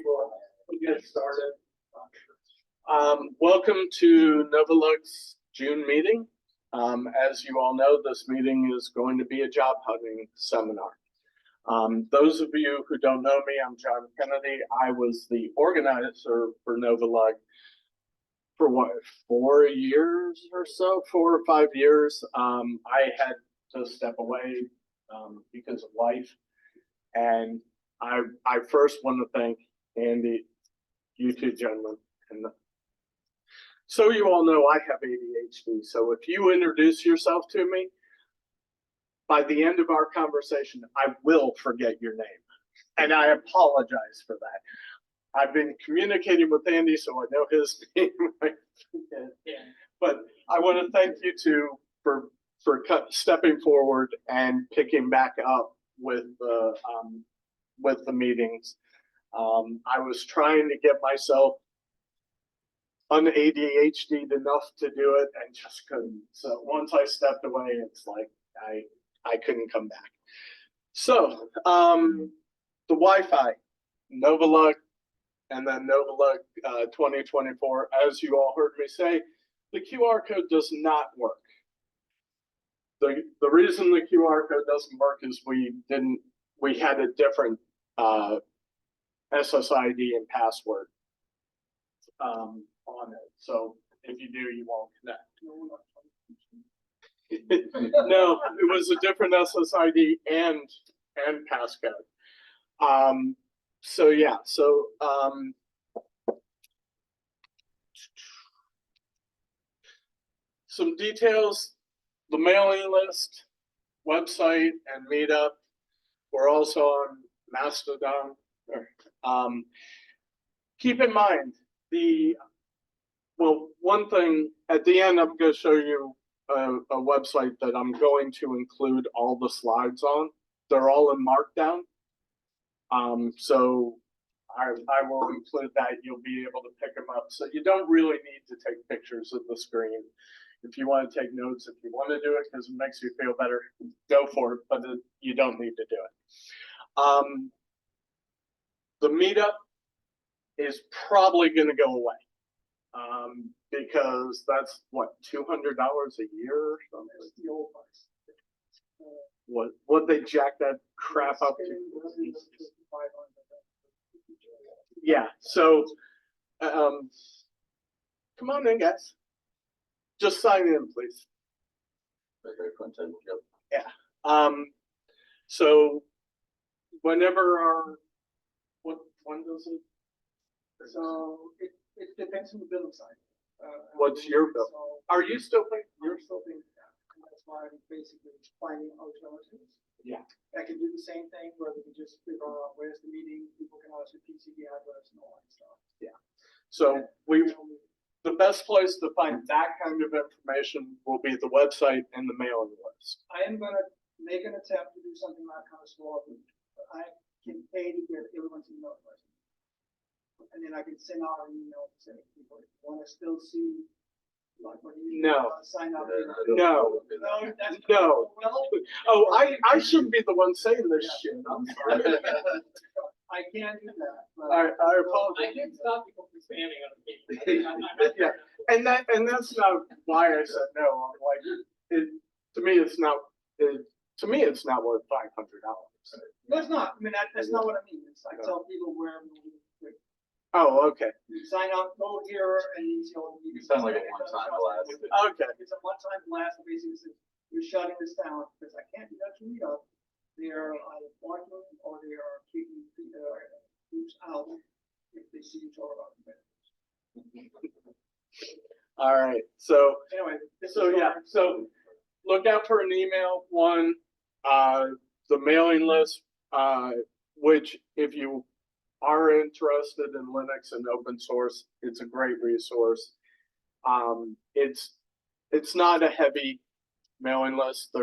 We'll get started. Welcome to NoVaLUG's June meeting. As you all know, this meeting is going to be a job hunting seminar. Those of you who don't know me, I'm John Kennedy. I was the organizer for NoVaLUG for what, 4 years or so, 4 or 5 years. I had to step away because of life. And I first want to thank Andy, you two gentlemen. And so you all know I have ADHD. So if you introduce yourself to me, by the end of our conversation, I will forget your name. And I apologize for that. I've been communicating with Andy, so I know his name. But I want to thank you two for stepping forward and picking back up with the meetings. I was trying to get myself un-ADHD'd enough to do it and just couldn't. So once I stepped away, it's like I couldn't come back. So the Wi-Fi, NoVaLUG, and then NoVaLUG 2024, as you all heard me say, the QR code does not work. The reason the QR code doesn't work is we had a different SSID and password on it. So if you do, you won't connect. No, it was a different SSID and passcode. So yeah, some details, the mailing list, website, and meetup. We're also on Mastodon. Keep in mind, one thing at the end, I'm going to show you a website that I'm going to include all the slides on. They're all in Markdown. So I will include that. You'll be able to pick them up. So you don't really need to take pictures of the screen. If you want to take notes, if you want to do it because it makes you feel better, go for it, but you don't need to do it. The meetup is probably going to go away because that's what, $200 a year or something. The old price. What they jack that crap up to? Yeah. So, come on in, guys. Just sign in, please. Yeah. So, whenever when does it? So it depends on the billing side. What's your bill? So Are you still paying? you're still paying that. And that's why I'm basically finding alternatives. Yeah. I can do the same thing where we can just figure out where's the meeting, people can ask your PCB address and all that stuff. Yeah. So the best place to find that kind of information will be the website and the mailing list. I am gonna make an attempt to do something like kind of small, but I can pay to get everyone's email address. And then I can send out an email to say, people want to still see, like, when you sign up. No. Oh, I shouldn't be the one saying this shit. I'm sorry. I can't do that. I apologize. I can't stop people from spamming other people. Yeah, and that's not why I said no. I'm like, to me, it's not worth $500. No, it's not. I mean, that's not what I mean. It's like tell people where. Oh, okay. You sign up, go here, and you sound like a one-time blast. Okay. It's a one-time blast. Basically, says you're shutting this down because I can't do that to meet up. They are either blocking or they are keeping groups out if they see each other about the All right. So anyway, so look out for an email. One, the mailing list, which if you are interested in Linux and open source, it's a great resource. It's not a heavy mailing list.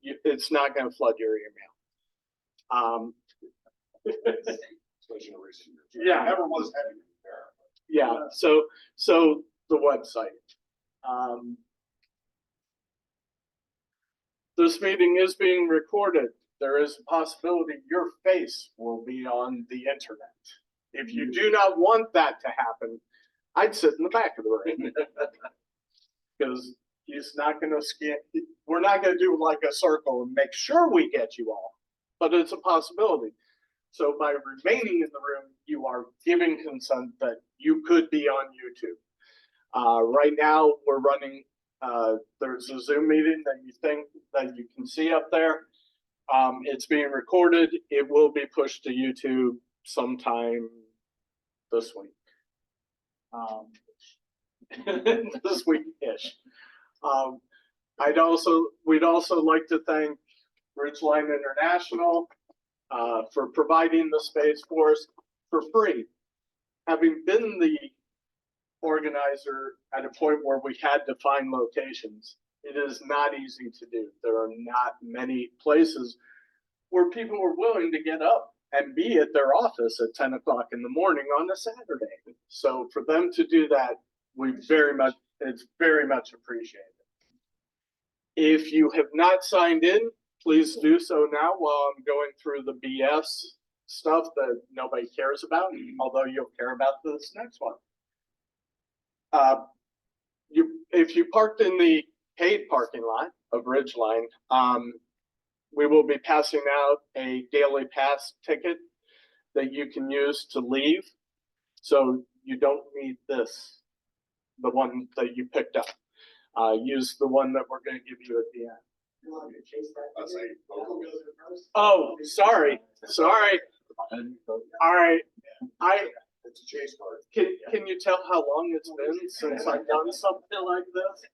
It's not going to flood your email. Yeah, Never was heavy. Yeah. So the website. This meeting is being recorded. There is a possibility your face will be on the internet. If you do not want that to happen, I'd sit in the back of the room. Because he's not gonna scan, we're not gonna do like a circle and make sure we get you all, but it's a possibility. So by remaining in the room, you are giving consent that you could be on YouTube. Right now, we're running, there's a Zoom meeting that you can see up there. It's being recorded. It will be pushed to YouTube sometime this week. This week-ish. We'd also like to thank Ridgeline International for providing the space for us for free. Having been the organizer at a point where we had to find locations, it is not easy to do. There are not many places where people are willing to get up and be at their office at 10 o'clock in the morning on a Saturday. So for them to do that, it's very much appreciated. If you have not signed in, please do so now while I'm going through the BS stuff that nobody cares about, although you'll care about this next one. If you parked in the paid parking lot of Ridgeline, we will be passing out a daily pass ticket that you can use to leave. So you don't need this, the one that you picked up. Use the one that we're going to give you at the end. You want me to chase that? Oh, sorry. All right. It's a chase card. Can you tell how long it's been since I've done something like this?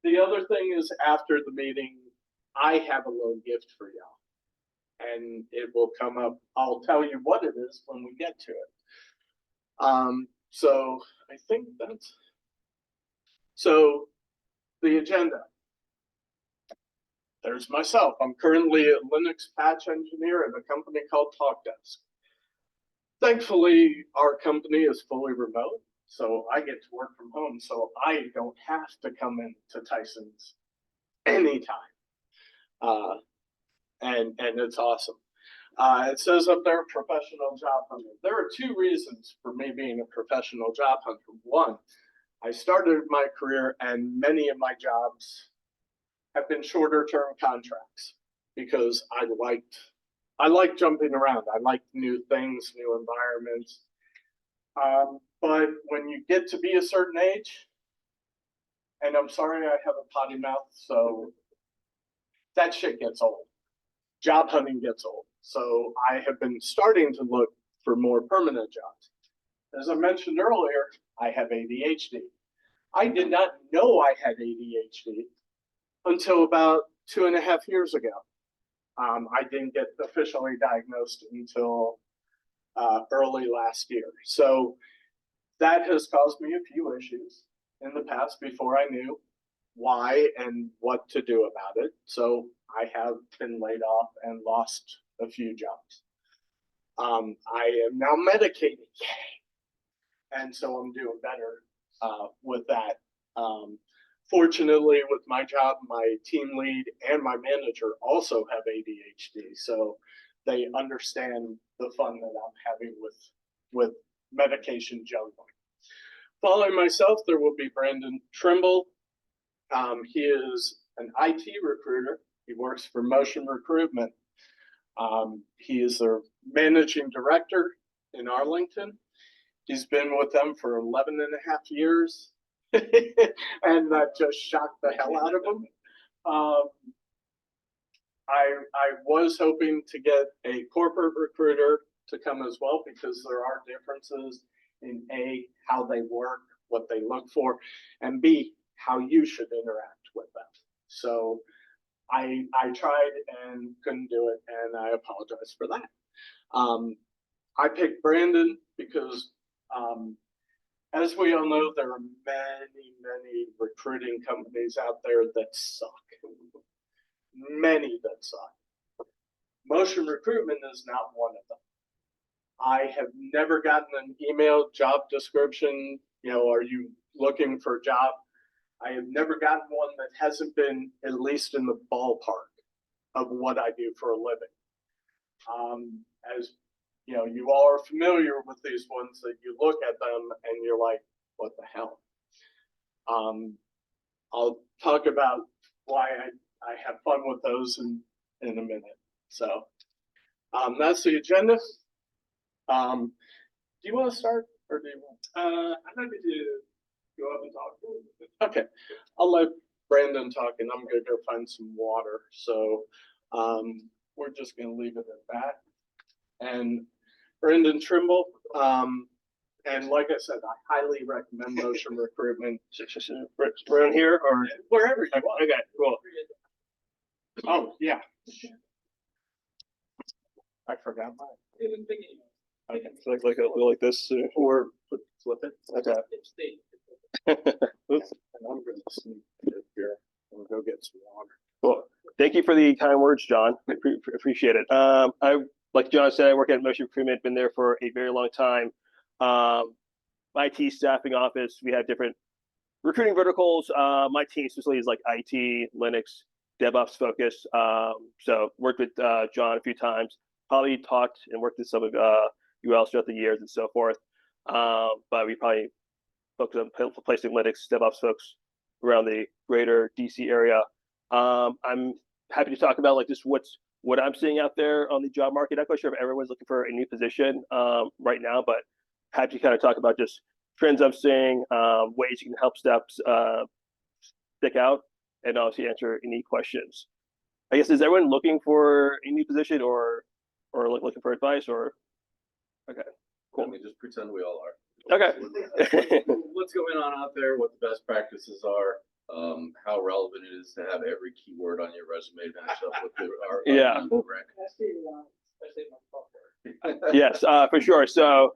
The other thing is, after the meeting, I have a little gift for y'all, and it will come up. I'll tell you what it is when we get to it. So I think that's so the agenda. There's myself. I'm currently a Linux patch engineer at a company called TalkDesk. Thankfully, our company is fully remote, so I get to work from home, so I don't have to come into Tyson's anytime. And it's awesome. It says up there, professional job hunter. There are two reasons for me being a professional job hunter. One, I started my career and many of my jobs have been shorter term contracts because I like jumping around. I like new things, new environments. But when you get to be a certain age, and I'm sorry I have a potty mouth, so that shit gets old. Job hunting gets old. So I have been starting to look for more permanent jobs. As I mentioned earlier, I have ADHD. I did not know I had ADHD until about 2.5 years ago. I didn't get officially diagnosed until early last year. So that has caused me a few issues in the past before I knew why and what to do about it. So I have been laid off and lost a few jobs. I am now medicated, and so I'm doing better with that. Fortunately, with my job, my team lead and my manager also have ADHD, so they understand the fun that I'm having with medication juggling. Following myself, there will be Brandon Trimble. He is an IT recruiter. He works for Motion Recruitment. He is their managing director in Arlington. He's been with them for 11.5 years. And that just shocked the hell out of him. I was hoping to get a corporate recruiter to come as well, because there are differences in A, how they work, what they look for, and B, how you should interact with them. So I tried and couldn't do it, and I apologize for that. I picked Brandon because as we all know, there are many recruiting companies out there that suck. Many that suck. Motion Recruitment is not one of them. I have never gotten an email job description, are you looking for a job? I have never gotten one that hasn't been at least in the ballpark of what I do for a living. As you know, you all are familiar with these ones that you look at them and you're like, what the hell? I'll talk about why I have fun with those in a minute. So that's the agenda. Do you want to start or do you want? I'm happy to go up and talk to them. Okay, I'll let Brandon talk and I'm gonna go find some water. So we're just gonna leave it at that. And Brendan Trimble, and like I said, I highly recommend Motion Recruitment. Around here or Wherever you want. okay, cool. Oh, yeah. I forgot mine. Even thinking, Okay. So like this. Or flip it. Okay. it's state. Oops. And I'm gonna sneak it here and go get some water. Cool. Thank you for the kind words, John. I appreciate it. I like John said, I work at Motion Recruitment. Been there for a very long time. IT staffing office. We have different recruiting verticals. My team specifically is like IT, Linux, DevOps focus. So worked with John a few times. Probably talked and worked with some of you else throughout the years and so forth. But we probably focus on placing Linux, DevOps folks around the greater DC area. I'm happy to talk about like just what I'm seeing out there on the job market. I'm not quite sure if everyone's looking for a new position right now, but happy to kind of talk about just trends I'm seeing, ways you can help steps stick out, and obviously answer any questions. I guess, is everyone looking for a new position or looking for advice or? Okay, cool. I mean, just pretend we all are. Okay. What's going on out there, what the best practices are, how relevant it is to have every keyword on your resume match up with our Yeah. rec. Especially in my software. Yes, for sure. So,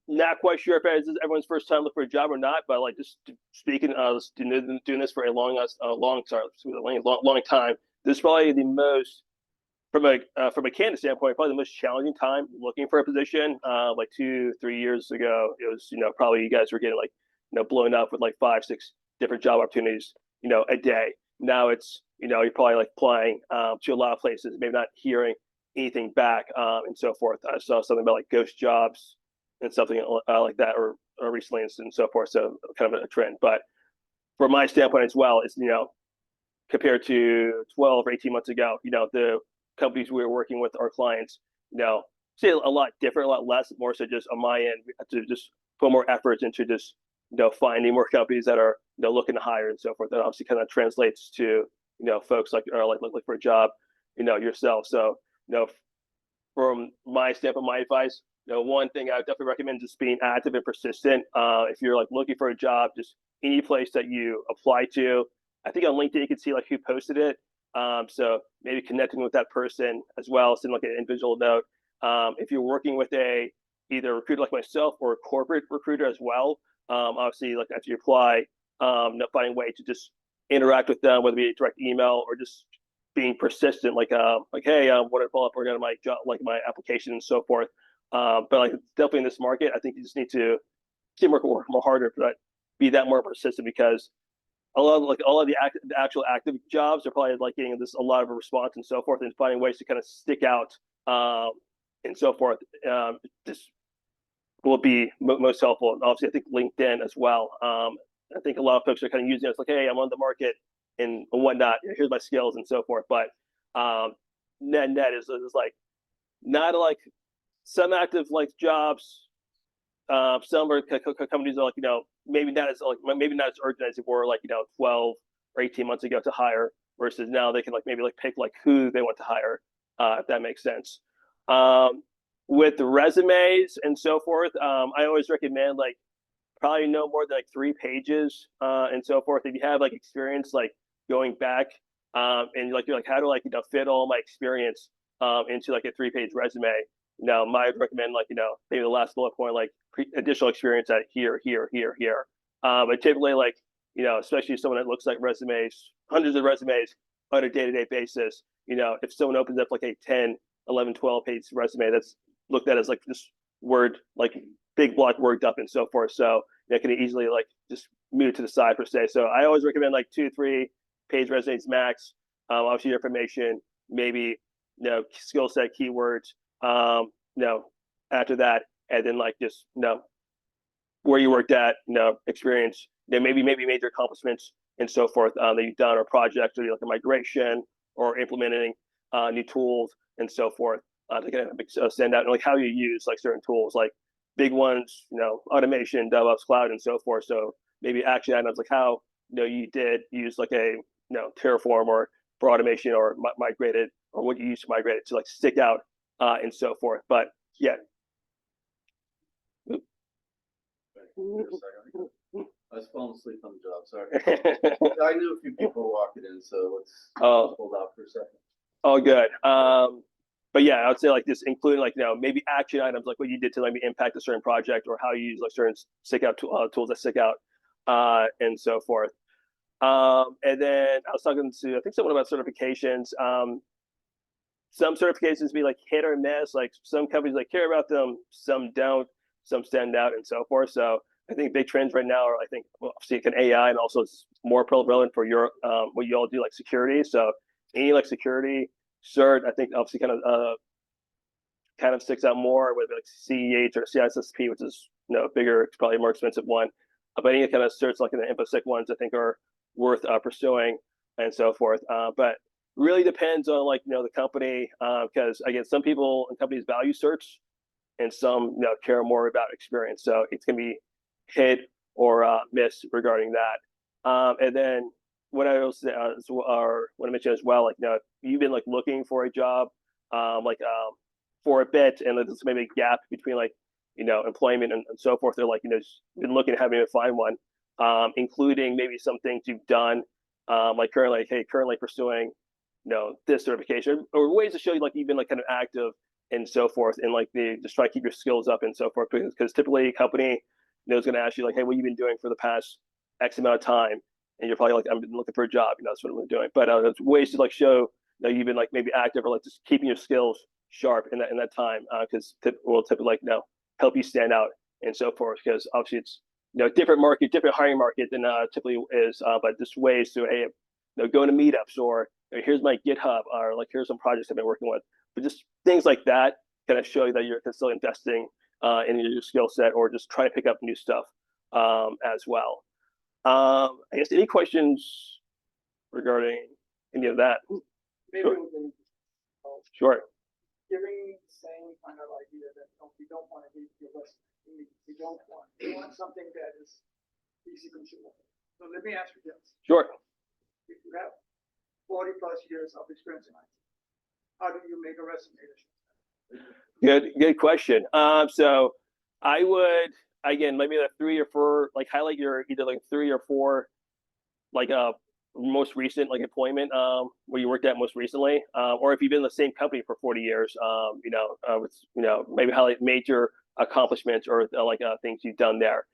not quite sure if this is everyone's first time looking for a job or not, but like just speaking, doing this for a long time. This is probably the most, from a candidate standpoint, probably the most challenging time looking for a position. Like 2-3 years ago, it was, probably you guys were getting like, blown up with like 5-6 different job opportunities, a day. Now it's, you're probably like applying to a lot of places, maybe not hearing anything back, and so forth. I saw something about like ghost jobs and something like that, or recently and so forth. So kind of a trend. But from my standpoint as well, it's, compared to 12 or 18 months ago, the companies we were working with, our clients, say a lot different, a lot less, more so just on my end, we have to just put more efforts into just, finding more companies that are, looking to hire and so forth. That obviously kind of translates to, folks like looking for a job, yourself. So, from my standpoint, my advice, one thing I would definitely recommend is just being active and persistent. If you're like looking for a job, just any place that you apply to. I think on LinkedIn you can see like who posted it. So maybe connecting with that person as well, send like an individual note. If you're working with either a recruiter like myself or a corporate recruiter as well, obviously like after you apply, finding a way to just interact with them, whether it be a direct email or just being persistent, like hey, I want to follow up on my job, like my application and so forth. But like definitely in this market, I think you just need to work more harder, but be that more persistent, because a lot of the actual active jobs are probably like getting a lot of a response and so forth, and finding ways to kind of stick out and so forth. This will be most helpful. And obviously, I think LinkedIn as well. I think a lot of folks are kind of using it. It's like, hey, I'm on the market and whatnot. Here's my skills and so forth. But net is like not like some active like jobs. Some are companies are like, maybe not as urgent as it were like 12 or 18 months ago to hire, versus now they can like maybe like pick like who they want to hire, if that makes sense. With the resumes and so forth, I always recommend like probably no more than like 3 pages and so forth. If you have like experience like going back and like you're like, how do fit all my experience into like a 3-page resume? I'd recommend like maybe the last bullet point, like additional experience at here. But typically like especially someone that looks like resumes, hundreds of resumes on a day-to-day basis, if someone opens up like a 10, 11, 12-page resume that's looked at as like just word, like big block word dump and so forth, so it can easily like just move it to the side per se. So I always recommend like 2-3 page resumes max. Obviously your information, maybe skill set, keywords, after that, and then like just where you worked at, experience, maybe major accomplishments and so forth that you've done, or projects, or like a migration, or implementing new tools and so forth to kind of stand out, and like how you use like certain tools, like big ones, automation, DevOps, cloud, and so forth. So maybe action items, like how you did use like a Terraform or for automation, or migrated, or what you used to migrate it to like stick out and so forth. But yeah. I was falling asleep on the job, sorry. I knew a few people were walking in, so let's hold out for a second. All good. But yeah, I would say like this, including like, maybe action items, like what you did to maybe impact a certain project, or how you use like certain stick out tools that stick out and so forth. And then I was talking to, I think, someone about certifications. Some certifications be like hit or miss, like some companies like care about them, some don't, some stand out and so forth. So I think big trends right now are, I think, obviously an AI, and also it's more relevant for your what you all do, like security. So any like security cert, I think obviously kind of sticks out more with like CEH or CISSP, which is bigger, it's probably a more expensive one. But any kind of certs like in the InfoSec ones, I think are worth pursuing and so forth. But really depends on like the company, because again, some people and companies value certs, and some care more about experience. So it's gonna be hit or miss regarding that. And then what I also want to mention as well, like you've been like looking for a job, for a bit, and there's maybe a gap between like employment and so forth. They're like been looking at having to find one, including maybe some things you've done, like currently pursuing this certification, or ways to show you like you've been like kind of active and so forth, and like just try to keep your skills up and so forth, because typically a company is going to ask you like, hey, what have you been doing for the past X amount of time, and you're probably like, I've been looking for a job, that's what I'm doing. But there's ways to like show that you've been like maybe active, or like just keeping your skills sharp in that time, because will typically like help you stand out and so forth, because obviously it's different market, different hiring market than typically is, but just ways to, hey, go to meetups, or here's my GitHub, or like here's some projects I've been working with. But just things like that kind of show you that you're still investing in your skill set, or just trying to pick up new stuff as well. I guess any questions regarding any of that? Maybe we can, Sure. giving the same kind of idea that we don't want to give your resume. We want something that is easy consumable. So let me ask you this. Sure. If you have 40+ years of experience in IT, how do you make a resume? Good question. So I would, again, maybe like 3 or 4, like highlight your either like 3 or 4, like most recent like employment where you worked at most recently, or if you've been in the same company for 40 years, with maybe highlight major accomplishments, or like things you've done there.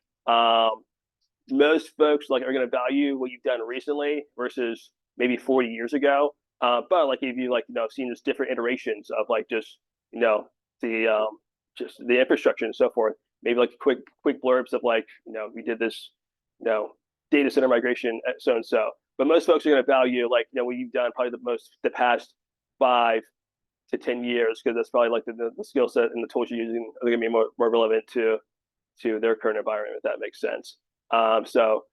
Most folks like are going to value what you've done recently versus maybe 40 years ago. But like if you like seen just different iterations of like just just the infrastructure and so forth, maybe like quick blurbs of like we did this data center migration at so and so. But most folks are going to value like what you've done probably the past 5 to 10 years, because that's probably like the skill set and the tools you're using are going to be more relevant to their current environment, if that makes sense. So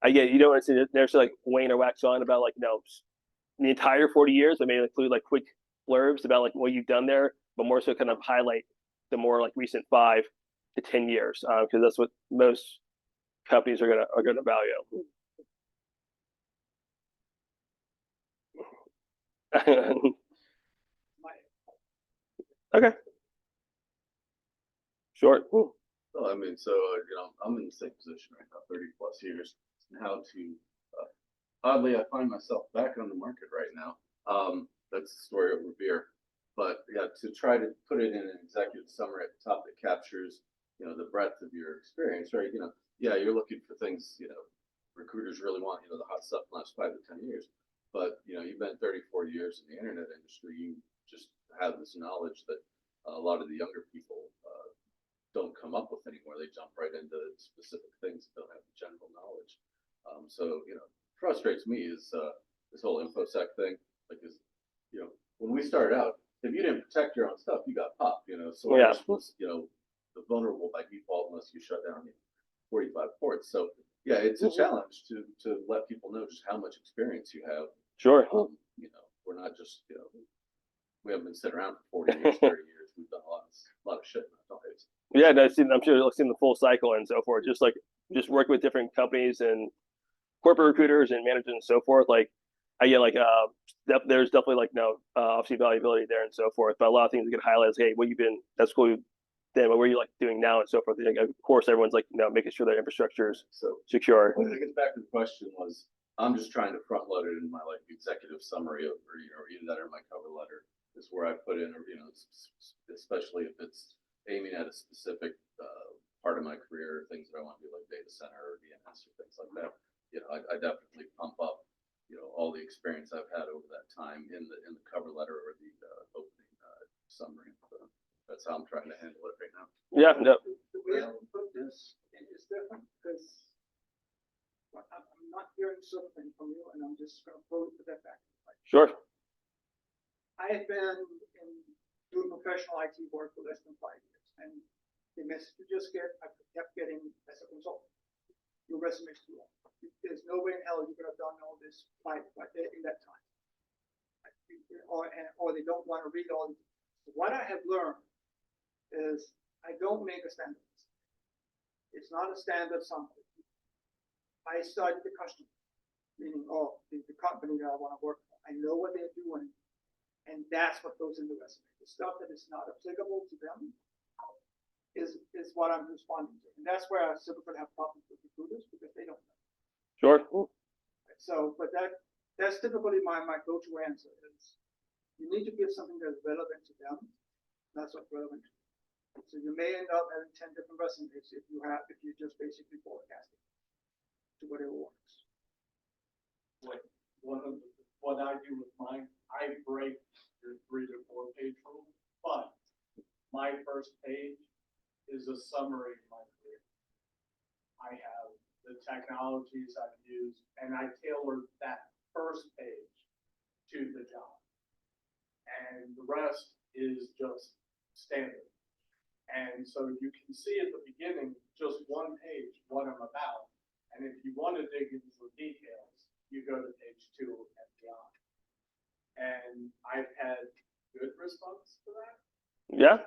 again, you don't want to there's like wane or wax on about like the entire 40 years. I may include like quick blurbs about like what you've done there, but more so kind of highlight the more like recent 5 to 10 years, because that's what most companies are gonna value. Okay. Sure. Well, I mean, so I'm in the same position right now, 30+ years, and how to oddly, I find myself back on the market right now. That's the story over beer. But yeah, to try to put it in an executive summary at the top that captures, the breadth of your experience, right? Yeah, you're looking for things, recruiters really want, the hot stuff in the last 5 to 10 years. But, you've been 30, 40 years in the internet industry. You just have this knowledge that a lot of the younger people don't come up with anymore. They jump right into specific things that don't have the general knowledge. So, frustrates me is this whole InfoSec thing. Like, when we started out, if you didn't protect your own stuff, you got popped, so Yeah. was, the vulnerable by default unless you shut down 45 ports. So yeah, it's a challenge to let people know just how much experience you have. Sure. We're not just, we haven't been sitting around for 40 years, 30 years. We've done a lot of shit nowadays. Yeah, no, I'm sure I've seen the full cycle and so forth. Just working with different companies and corporate recruiters and managers and so forth. Like, I get like there's definitely like obviously valuability there and so forth. But a lot of things that get highlighted. Hey, that's cool. Then what were you like doing now and so forth? Like, of course, everyone's like making sure their infrastructure is So secure. I guess back to the question was, I'm just trying to front load it in my like executive summary of, or either that or my cover letter is where I put in, or especially if it's aiming at a specific part of my career, things that I want to do like data center or DNS or things like that. I definitely pump up, all the experience I've had over that time in the cover letter or the opening summary. So that's how I'm trying to handle it right now. Yeah, no, The way I would put this is different because I'm not hearing something from you, and I'm just going to put that back. sure. I have been doing professional IT work for less than 5 years, and the message you just get, I kept getting as a consultant. Your resume is too long. There's no way in hell you could have done all this in that time. Or they don't want to read all. What I have learned is I don't make a standard. It's not a standard summary. I study the customer, meaning the company that I want to work for. I know what they're doing, and that's what goes in the resume. The stuff that is not applicable to them is what I'm responding to, and that's where I typically have problems with recruiters because they don't know. Sure. So, but that's typically my go-to answer is you need to give something that's relevant to them. That's what's relevant to them. So you may end up having 10 different resumes if you're just basically forecasting to whatever works. Like what I do with mine, I break your 3 to 4 page rule, but my first page is a summary of my career. I have the technologies I've used, and I tailored that first page to the job. And the rest is just standard. And so you can see at the beginning, just one page, what I'm about. And if you want to dig into the details, you go to page 2 and beyond. And I've had good response to that. Yeah,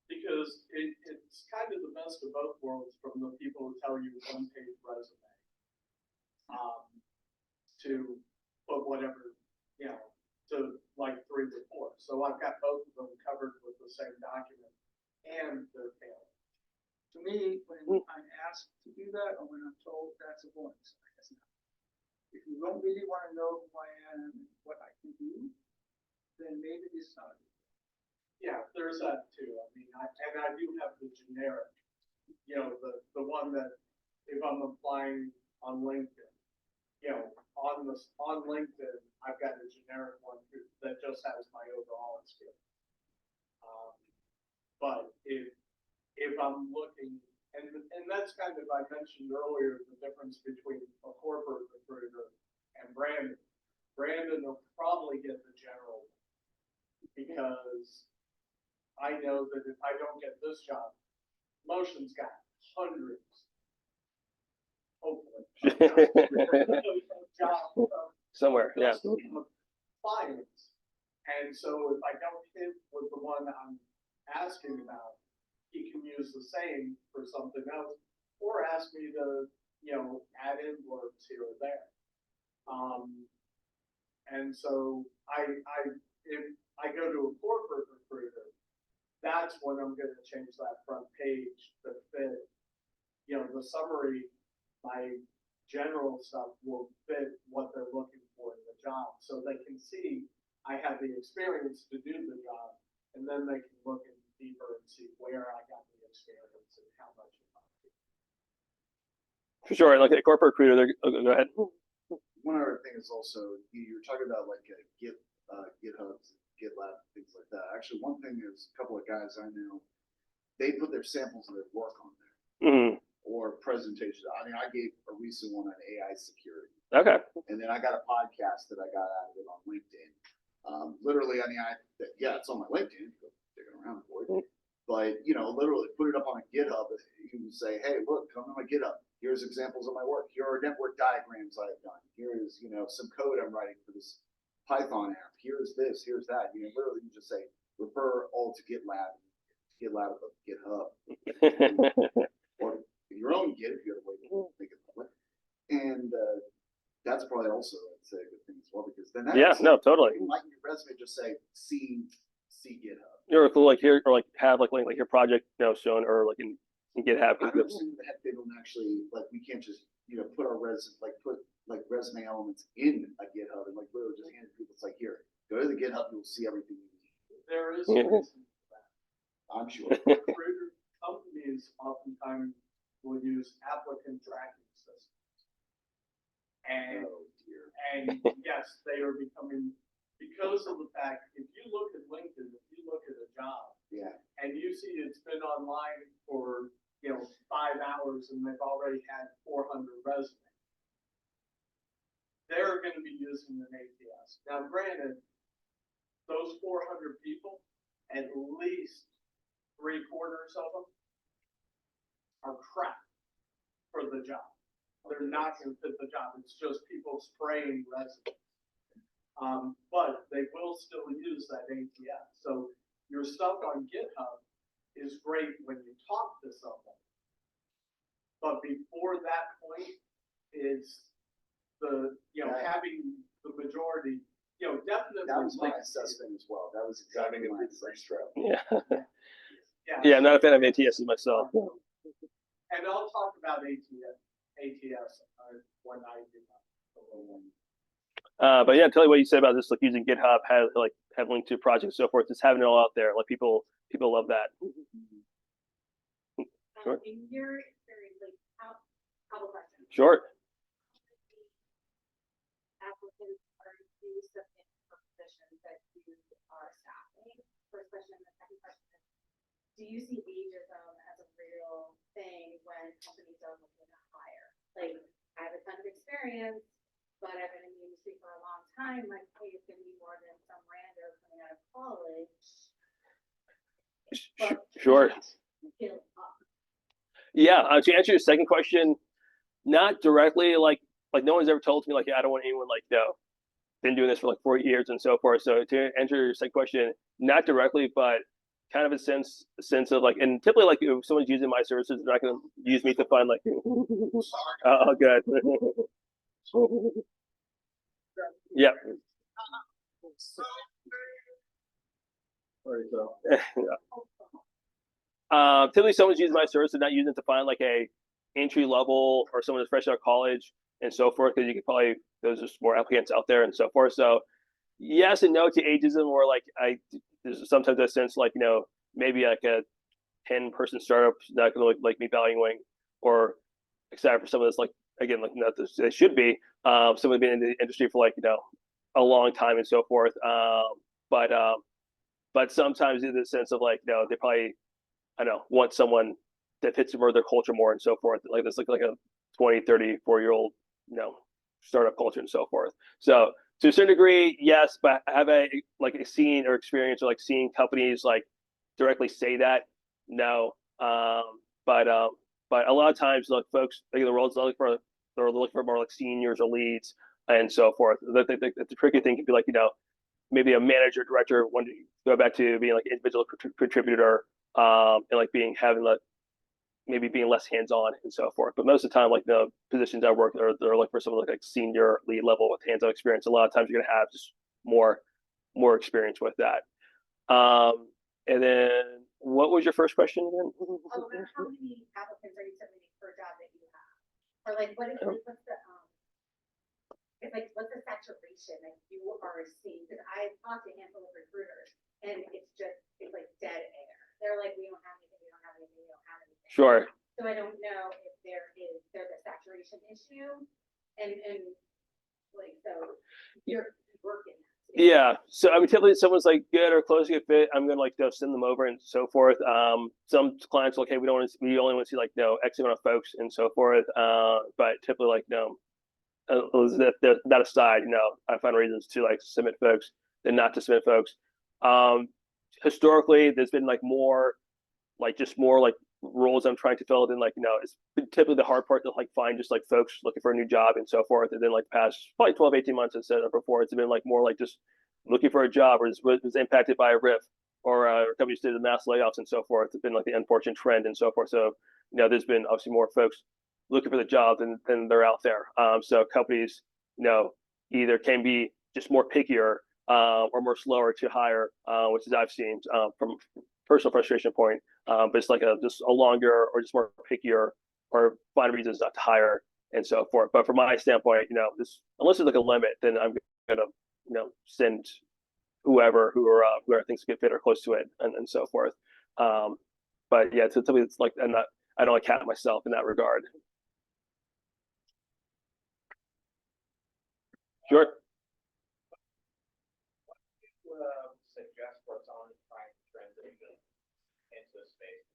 Because it's kind of the best of both worlds from the people who tell you one-page resume to put whatever, to like 3 to 4. So I've got both of them covered with the same document and they're tailored. To me, when I'm asked to do that or when I'm told that's a bonus, I guess not. If you don't really want to know who I am and what I can do, then maybe this is not a good. Yeah, there's that too. I mean, I do have the generic, the one that if I'm applying on LinkedIn, on LinkedIn, I've got a generic one that just has my overall experience. But if I'm looking, and that's kind of, I mentioned earlier, the difference between a corporate recruiter and Brandon. Brandon will probably get the general because I know that if I don't get this job, Motion's got hundreds, hopefully, jobs Somewhere, yeah. clients. And so if I don't hit with the one I'm asking about, he can use the same for something else, or ask me to, add in words here or there. And so if I go to a corporate recruiter, that's when I'm going to change that front page to fit, the summary, my general stuff will fit what they're looking for in the job. So they can see I have the experience to do the job, and then they can look in deeper and see where I got the experience and how much it might be. For sure. Like a corporate recruiter, go ahead. One other thing is also you're talking about like GitHubs, GitLab, things like that. Actually, one thing is a couple of guys I know, they put their samples of their work on there or presentations. I mean, I gave a recent one on AI security. Okay. And then I got a podcast that I got out of it on LinkedIn. Literally, I mean, yeah, it's on my LinkedIn, go digging around for it. But, you know, literally put it up on a GitHub. You can say, hey, look, come to my GitHub. Here's examples of my work. Here are network diagrams I've done. Here is, you know, some code I'm writing for this Python app. Here's this, here's that. You know, literally you just say, refer all to GitLab of GitHub. Or your own Git if you have a way to make it public. And that's probably also, I'd say, a good thing as well, because then that Yeah, no, totally. like your resume, just say, see GitHub. Or cool, like here, or like have like your project, you know, shown, or like in GitHub. I don't think that they don't actually, like, we can't just, you know, put our resume elements in a GitHub and like literally just hand it to people. It's like, here, go to the GitHub, you'll see everything you need. There is a reason for that. I'm sure. Recruiter companies oftentimes will use applicant tracking systems. And, Oh, dear. and yes, they are becoming, because of the fact, if you look at LinkedIn, if you look at a job, Yeah. and you see it's been online for, 5 hours and they've already had 400 resumes, they're going to be using an ATS. Now, granted, those 400 people, at least 3/4 of them are crap for the job. They're not going to fit the job. It's just people spraying resumes. But they will still use that ATS. So your stuff on GitHub is great when you talk to someone. But before that point is the, having the majority, definitely. That was my assessment as well. That was exactly my assessment. Yeah. Yeah. Yeah, I'm not a fan of ATS myself. And I'll talk about ATS when I do that. But yeah, tell you what you said about this, like using GitHub, have linked to projects and so forth. Just having it all out there, like people love that. Sure. In your experience, like couple questions. Sure. Applicants are you submit for positions that you are staffing? First question. The second question is, do you see ageism as a real thing when companies are looking to hire? Like, I have a ton of experience, but I've been in the industry for a long time. My pay is going to be more than some rando coming out of college. Sure. Fill up. Yeah. To answer your second question, not directly. Like no one's ever told me like, yeah, I don't want anyone like, been doing this for like 4 years and so forth. So to answer your second question, not directly, but kind of a sense of like, and typically like if someone's using my services, they're not going to use me to find like, oh, good. Yeah. Typically someone's using my service and not using it to find like a entry level or someone that's fresh out of college and so forth, because you could probably, there's just more applicants out there and so forth. So yes and no to ageism, or like there's sometimes a sense like, maybe like a 10-person startup not gonna like me valuing, or except for some of this, like again, like not this, they should be someone been in the industry for like a long time and so forth. But sometimes in the sense of like, they probably, I don't know, want someone that fits more their culture more and so forth. Like this, like a 20, 30, 4-year-old, startup culture and so forth. So to a certain degree, yes, but have I like seen or experienced or like seeing companies like directly say that? No. But a lot of times, like folks, like the world's looking for more like seniors or leads and so forth. The tricky thing could be like, maybe a manager, director, want to go back to being like individual contributor, and like having like maybe being less hands-on and so forth. But most of the time, like the positions I work, they're like for someone like senior lead level with hands-on experience. A lot of times you're gonna have just more experience with that. And then what was your first question again? How many applicants are you submitting for a job that you have? Or like what's the it's like what's the saturation that you are seeing? Because I've talked to a handful of recruiters and it's like dead air. They're like, we don't have anything, we don't have anything, we don't have anything. Sure. So I don't know if there's a saturation issue and like so you're working. Yeah. So I mean, typically someone's like good or close to a fit, I'm gonna like send them over and so forth. Some clients are like, hey, we only want to see like X amount of folks and so forth. But typically like that aside, I find reasons to like submit folks than not to submit folks. Historically, there's been like more, like just more like roles I'm trying to fill. Then like it's been typically the hard part to like find just like folks looking for a new job and so forth. And then like past probably 12, 18 months instead of before, it's been like more like just looking for a job or was impacted by a RIF or companies did the mass layoffs and so forth. It's been like the unfortunate trend and so forth. So there's been obviously more folks looking for the job than they're out there. So companies either can be just more pickier or more slower to hire, which is I've seen from personal frustration point. But it's like just a longer or just more pickier or find reasons not to hire and so forth. But from my standpoint, this unless there's like a limit, then I'm gonna send whoever I think is a good fit or close to it and so forth. But yeah, to me, it's like I don't like count myself in that regard. Sure. Suggest for someone trying to transition into the space,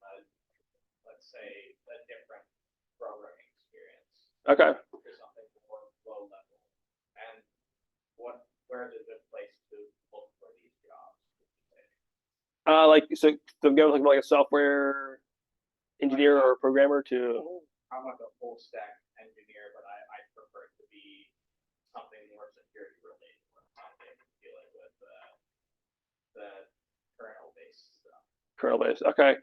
let's say a different programming experience. Okay. Or something more low level. And where is a good place to look for these jobs? So go like a software engineer or programmer to. I'm like a full stack engineer, but I prefer it to be something more security related, where I'm not dealing with the kernel-based stuff. Kernel-based, okay.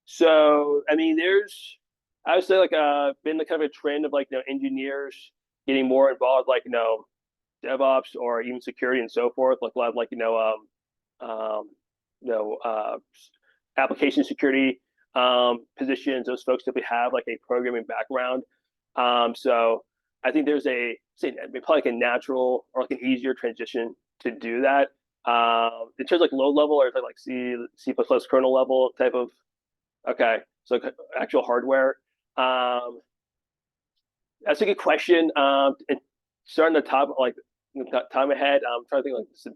So I mean, I would say like been the kind of a trend of like engineers getting more involved, like DevOps or even security and so forth. Like a lot of like application security positions. Those folks typically have like a programming background. So I think there's probably like a natural or like an easier transition to do that. In terms of like low level or like C++ kernel level type of, okay, so like actual hardware. That's a good question. And starting the top, like time ahead, I'm trying to think like the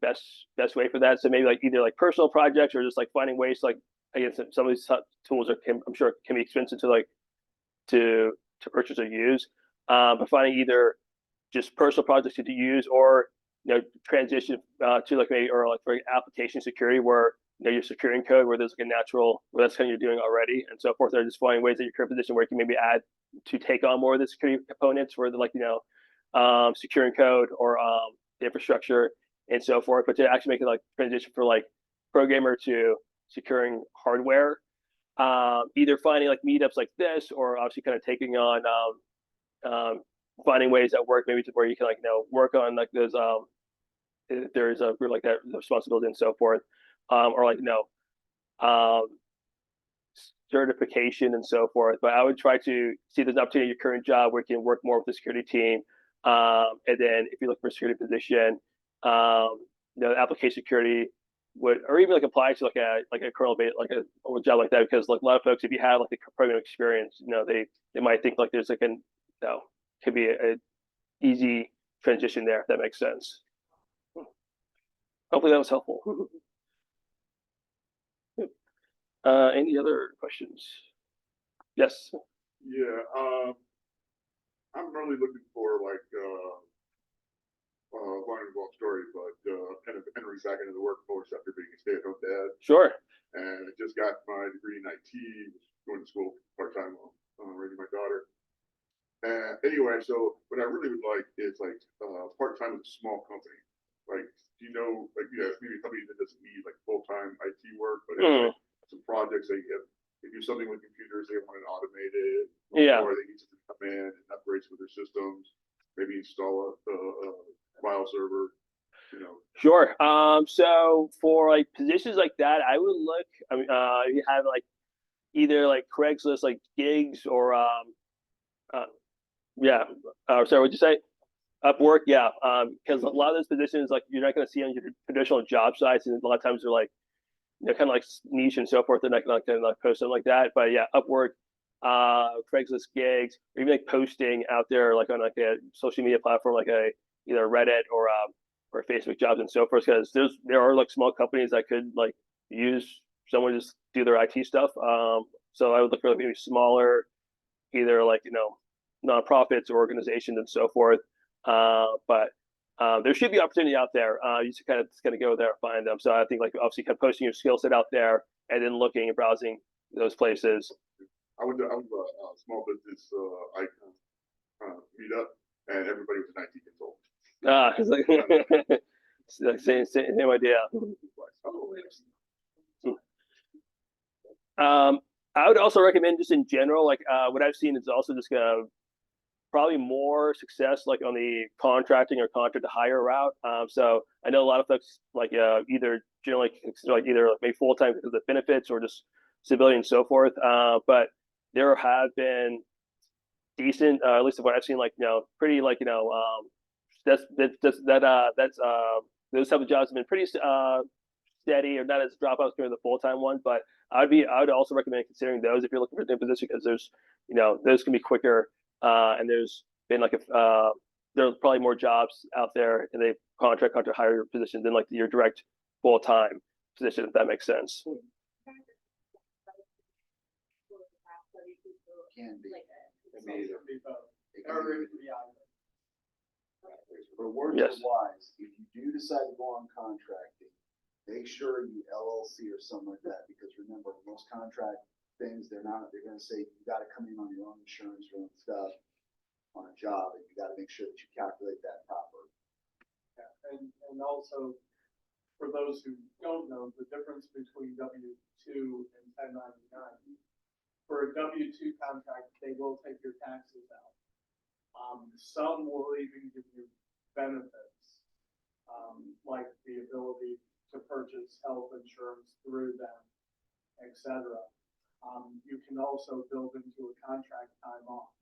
best way for that. So maybe like either like personal projects or just like finding ways to, like, again, some of these tools I'm sure can be expensive to purchase or use. But finding either just personal projects to use or transition to like maybe or like for application security where you're securing code where there's like a natural where that's kind of you're doing already and so forth. Or just finding ways that your current position where you can maybe add to take on more of the security components for the like securing code or the infrastructure and so forth. But to actually make it like transition for like programmer to securing hardware, either finding like meetups like this or obviously kind of taking on finding ways that work maybe to where you can like work on like those there's a group like that responsibility and so forth, or like certification and so forth. But I would try to see there's an opportunity in your current job where you can work more with the security team, and then if you look for a security position, application security would or even like apply to like a kernel based like a job like that because like a lot of folks if you have like a programming experience they might think like there's like could be a easy transition there if that makes sense. Hopefully that was helpful. Any other questions? Yes. Yeah, I'm really looking for like line of long story, but kind of entering back into the workforce after being a stay-at-home dad. Sure. And I just got my degree in IT, going to school part-time while raising my daughter. And anyway, so what I really would like is like part-time with a small company. Like, maybe a company that doesn't need like full-time IT work, but it's like some projects they do something with computers, they want it automated, or they need to come in and upgrade some of their systems, maybe install a file server, Sure. So for like positions like that, I would look. I mean, you have like either like Craigslist, like gigs, or sorry, what'd you say? Upwork, yeah. Because a lot of those positions, like you're not going to see on your traditional job sites, and a lot of times they're like, kind of like niche and so forth. They're not going to post something like that. But yeah, Upwork, Craigslist gigs, or even like posting out there, like on like a social media platform, like either Reddit or Facebook jobs and so forth. Because there are like small companies that could like use someone to just do their IT stuff. So I would look for like maybe smaller, either like nonprofits or organizations and so forth. But there should be opportunity out there. You just kind of go there and find them. So I think like obviously kind of posting your skill set out there and then looking and browsing those places. I went to a small business icon meet up, and everybody was an IT consultant. It's like, it's like same idea. Oh, I would also recommend just in general, like what I've seen is also just probably more success like on the contracting or contract to hire route. So I know a lot of folks like either generally like either maybe full time because of the benefits or just stability and so forth. But there have been decent, at least of what I've seen, like pretty like those type of jobs have been pretty steady or not as dropouts during the full time ones. But I would also recommend considering those if you're looking for a new position because there's those can be quicker. And there's been like there's probably more jobs out there in the contract hire position than like your direct full time position, if that makes sense. Can be. It may either be both. It Or can it could be either. But words Yes. are wise. If you do decide to go on contracting, make sure you LLC or something like that, because remember, most contract things, they're gonna say, you gotta come in on your own insurance, your own stuff on a job, and you gotta make sure that you calculate that properly. Yeah, and also, for those who don't know, the difference between W-2 and 1099. For a W-2 contract, they will take your taxes out. Some will even give you benefits, like the ability to purchase health insurance through them, etc. You can also build into a contract time off,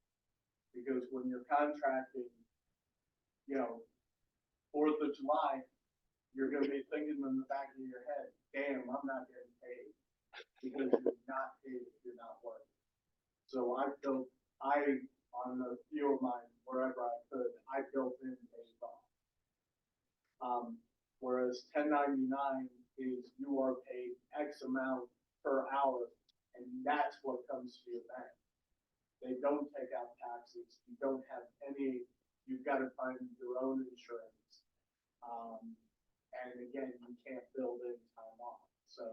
because when you're contracting, 4th of July, you're going to be thinking in the back of your head, damn, I'm not getting paid, because you're not paid if you're not working. So on a few of mine, wherever I could, I built in days off. Whereas 1099 is you are paid X amount per hour, and that's what comes to your bank. They don't take out taxes. You don't have any, you've got to find your own insurance. And again, you can't build in time off. So,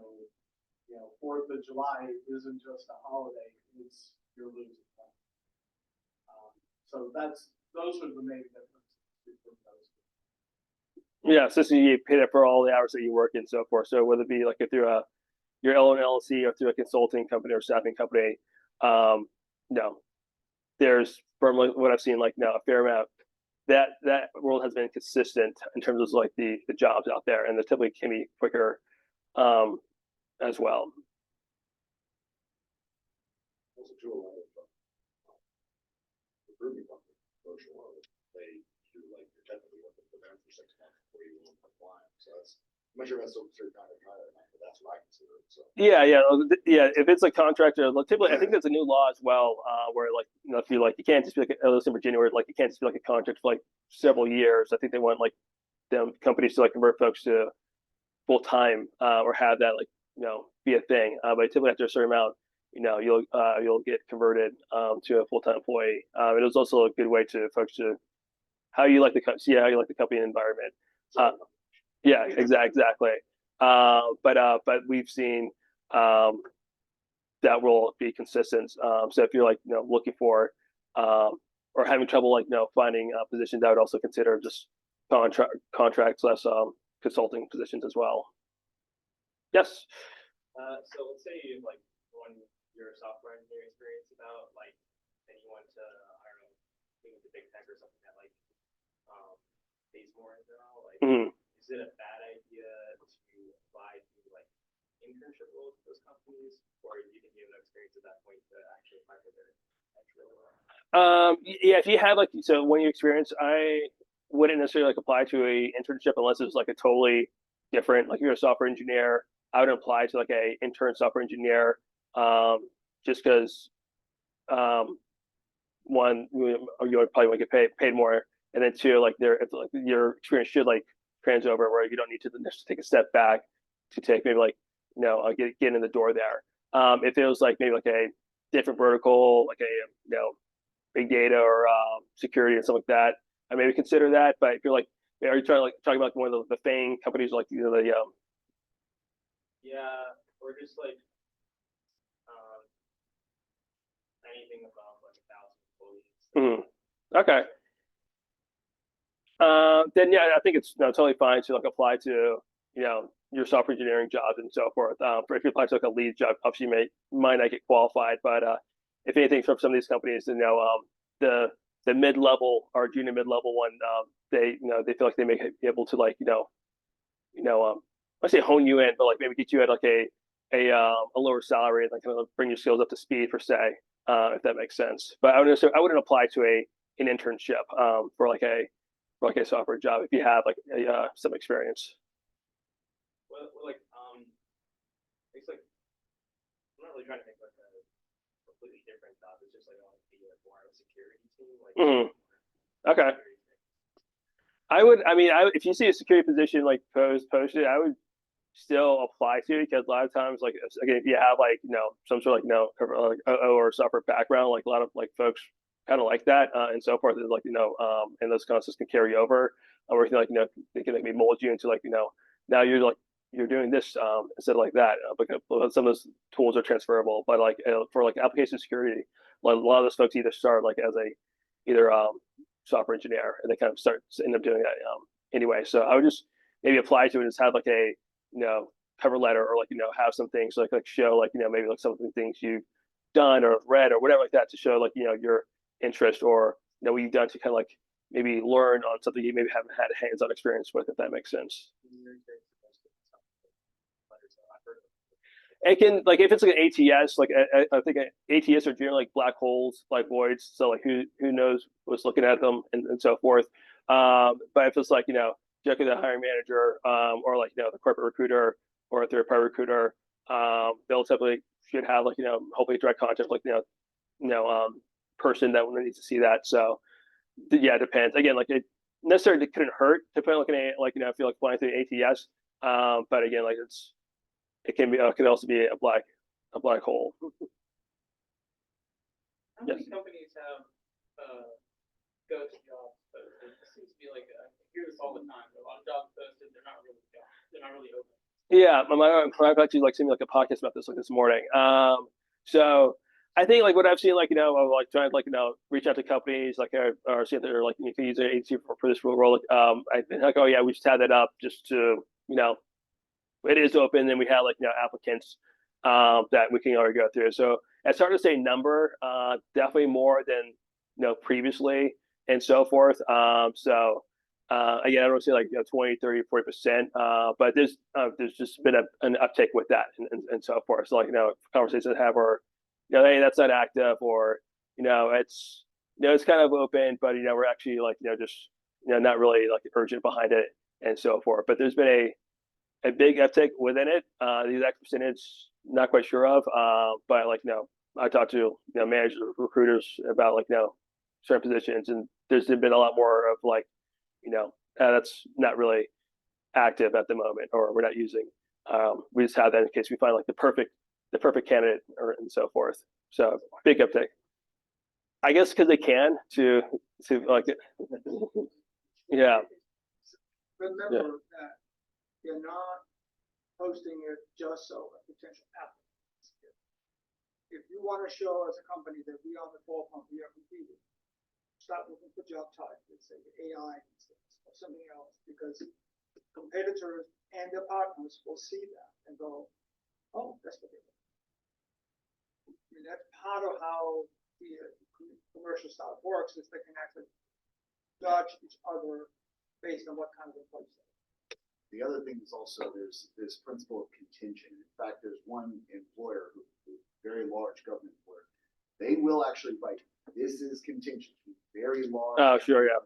4th of July isn't just a holiday, it's you're losing money. So those are the main differences between those two. Yeah, so you pay it for all the hours that you work and so forth. So whether it be like if through your own LLC or through a consulting company or staffing company, there's from what I've seen, like a fair amount. That world has been consistent in terms of like the jobs out there, and they typically can be quicker as well. Also, too, a lot of recruitment companies, social ones, they do like you're technically working for them for 6 months before you even apply. So I'm not sure that's still considered kind of higher, but that's what I consider it. So Yeah. If it's a contractor, typically I think there's a new law as well, where like if you you can't just be like at least in Virginia, where like you can't just be like a contract for like several years. I think they want like them companies to like convert folks to full time or have that be a thing. But typically after a certain amount, you'll get converted to a full time employee. It is also a good way to folks to how you like the company environment. Yeah, exactly. But we've seen that will be consistent. So if you're looking for or having trouble finding positions, I would also consider just contracts less consulting positions as well. Yes. So let's say you run your software engineering experience about and you want to, I don't know, think of the big tech or something that pays more in general. Is it a bad idea to apply to internship roles with those companies, or do you think you have enough experience at that point to actually apply for their actual role? Yeah, if you have so 1 year experience, I wouldn't necessarily apply to a internship unless it's a totally different, you're a software engineer. I would apply to a intern software engineer, just because one, you would probably want to get paid more, and then two, your experience should trans over where you don't need to necessarily take a step back to take maybe get in the door there. If it was maybe a different vertical, a big data or security or something like that, I maybe consider that. But if you're Are you talking about one of the FANG companies like the Yeah, or just like, anything above like 1,000 employees. Okay. Then yeah, I think it's totally fine to like apply to your software engineering jobs and so forth. For if you apply to like a lead job, obviously you might not get qualified, but if anything from some of these companies, the mid-level or junior mid-level one, they feel like they may be able to like I say hone you in, but like maybe get you at like a lower salary and like kind of bring your skills up to speed per se, if that makes sense. But I wouldn't apply to an internship for like a software job if you have like some experience. Well, like, it's like, I'm not really trying to make like a completely different job. It's just like I want to be like more of a security team. Like, Okay. If you see a security position like posted, I would still apply to it because a lot of times, like again, if you have like some sort of like or software background, like a lot of like folks kind of like that and so forth. Is like and those concepts can carry over, or they can maybe mold you into like now you're doing this instead of like that because some of those tools are transferable. But like for like application security, like a lot of those folks either start like as either software engineer and they kind of end up doing that anyway. So I would just maybe apply to it and just have like a cover letter or like have some things like show like maybe like some of the things you've done or read or whatever like that to show like your interest or what you've done to kind of like maybe learn on something you maybe haven't had hands-on experience with, if that makes sense. It can like if it's like an ATS, like I think ATS are generally like black holes, black voids. So like who knows what's looking at them and so forth. But if it's like directly the hiring manager or like the corporate recruiter or a third-party recruiter, they'll typically should have like hopefully direct contact like person that needs to see that. So yeah, it depends. Again, like it necessarily couldn't hurt to put like if you're like flying through ATS. But again, like it can also be a black hole. How many companies have ghost jobs posted? It seems to be like I hear this all the time. A lot of jobs posted, they're not really jobs. They're not really open. Yeah, I've actually like seen like a podcast about this like this morning. So I think like what I've seen like of like trying to like reach out to companies like or see if they're like you can use an agency for this role. I've been like, oh yeah, we just had that up just to it is open and we have like applicants that we can already go through. So it's hard to say number, definitely more than previously and so forth. So again, I don't say like 20, 30, 40%, but there's just been an uptick with that and so forth. So like conversations I have are hey, that's not active, or it's it's kind of open, but we're actually like just not really like urgent behind it and so forth. But there's been a big uptick within it. The exact percentage, not quite sure of, but like I talked to managers, recruiters about like certain positions, and there's been a lot more of like that's not really active at the moment, or we're not using. We just have that in case we find like the perfect candidate or and so forth. So big uptick. I guess because they can to like yeah. Remember that you're not posting it just so a potential applicant. If you want to show as a company that we are the forefront, we are competing, start looking for job titles, say AI or something else, because competitors and their partners will see that and go, oh, that's what they do. I mean, that's part of how the commercial stuff works, is they can actually judge each other based on what kind of employees they are. The other thing is also there's this principle of contingent. In fact, there's one employer, very large government employer, they will actually write, this is contingent, very large. Oh, sure, yeah.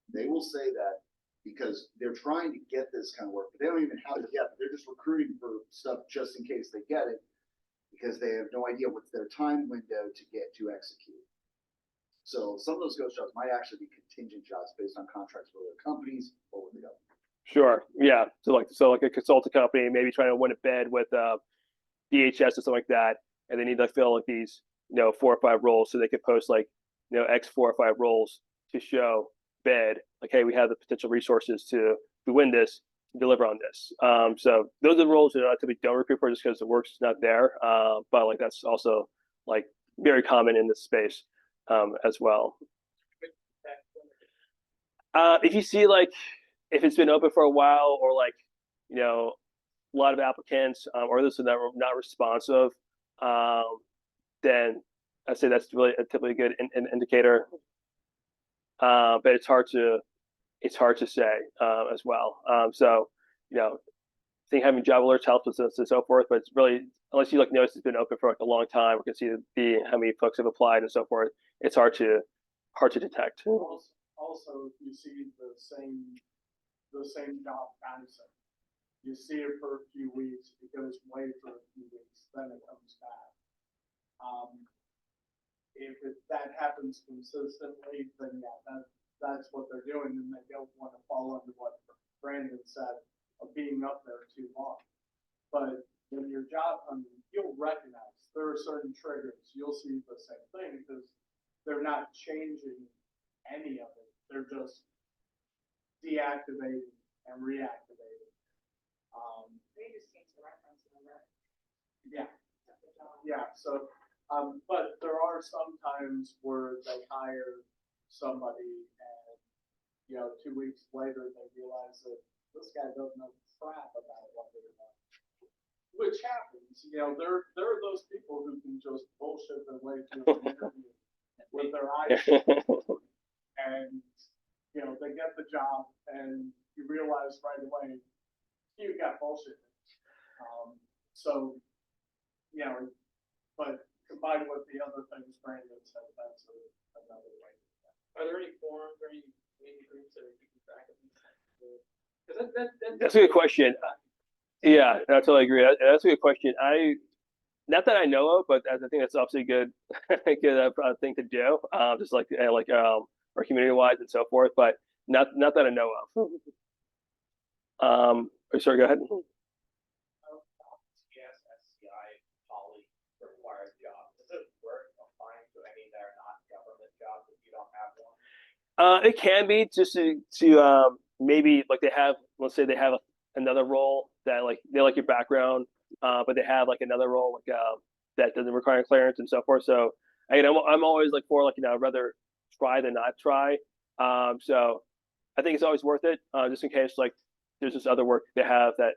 They will say that because they're trying to get this kind of work, but they don't even have it yet. They're just recruiting for stuff just in case they get it, because they have no idea what's their time window to get to execute. So some of those ghost jobs might actually be contingent jobs based on contracts with other companies or with the government. Sure. Yeah. So like a consulting company maybe trying to win a bid with DHS or something like that, and they need to fill like these 4 or 5 roles, so they could post like X 4 or 5 roles to show bid, like, hey, we have the potential resources to win this, deliver on this. So those are the roles that I typically don't recruit for just because the work's not there. But like that's also like very common in this space as well. If you see like if it's been open for a while or like a lot of applicants or those that are not responsive, then I'd say that's really a typically good indicator. But it's hard to say as well. So I think having job alerts helps with this and so forth, but it's really unless you like notice it's been open for like a long time, we can see how many folks have applied and so forth. It's hard to detect. Also, you see the same job concept. You see it for a few weeks, it goes away for a few weeks, then it comes back. If that happens consistently, then yeah, that's what they're doing, and they don't want to fall under what Brandon said of being up there too long. But when you're job hunting, you'll recognize there are certain triggers. You'll see the same thing because they're not changing any of it. They're just deactivating and reactivating. They just change the reference number. Yeah. Yeah. So, but there are some times where they hire somebody and 2 weeks later they realize that this guy doesn't know crap about what they're doing. Which happens, there are those people who can just bullshit their way through an interview with their eyes shut. And they get the job and you realize right away you got bullshit. So but combined with the other things Brandon said, that's another way. Are there any forums or any community groups that are keeping track of these? That's a good question. Yeah, I totally agree. That's a good question. Not that I know of, but I think that's obviously a good, good thing to do. Just like or community wise and so forth, but not that I know of. Sorry, go ahead. SCI poly required jobs. Does it work applying to any that are not government jobs if you don't have one? It can be just to maybe like they have, let's say they have another role that like they like your background, but they have like another role like that doesn't require clearance and so forth. So I'm always like for like I'd rather try than not try. So I think it's always worth it, just in case like there's this other work they have that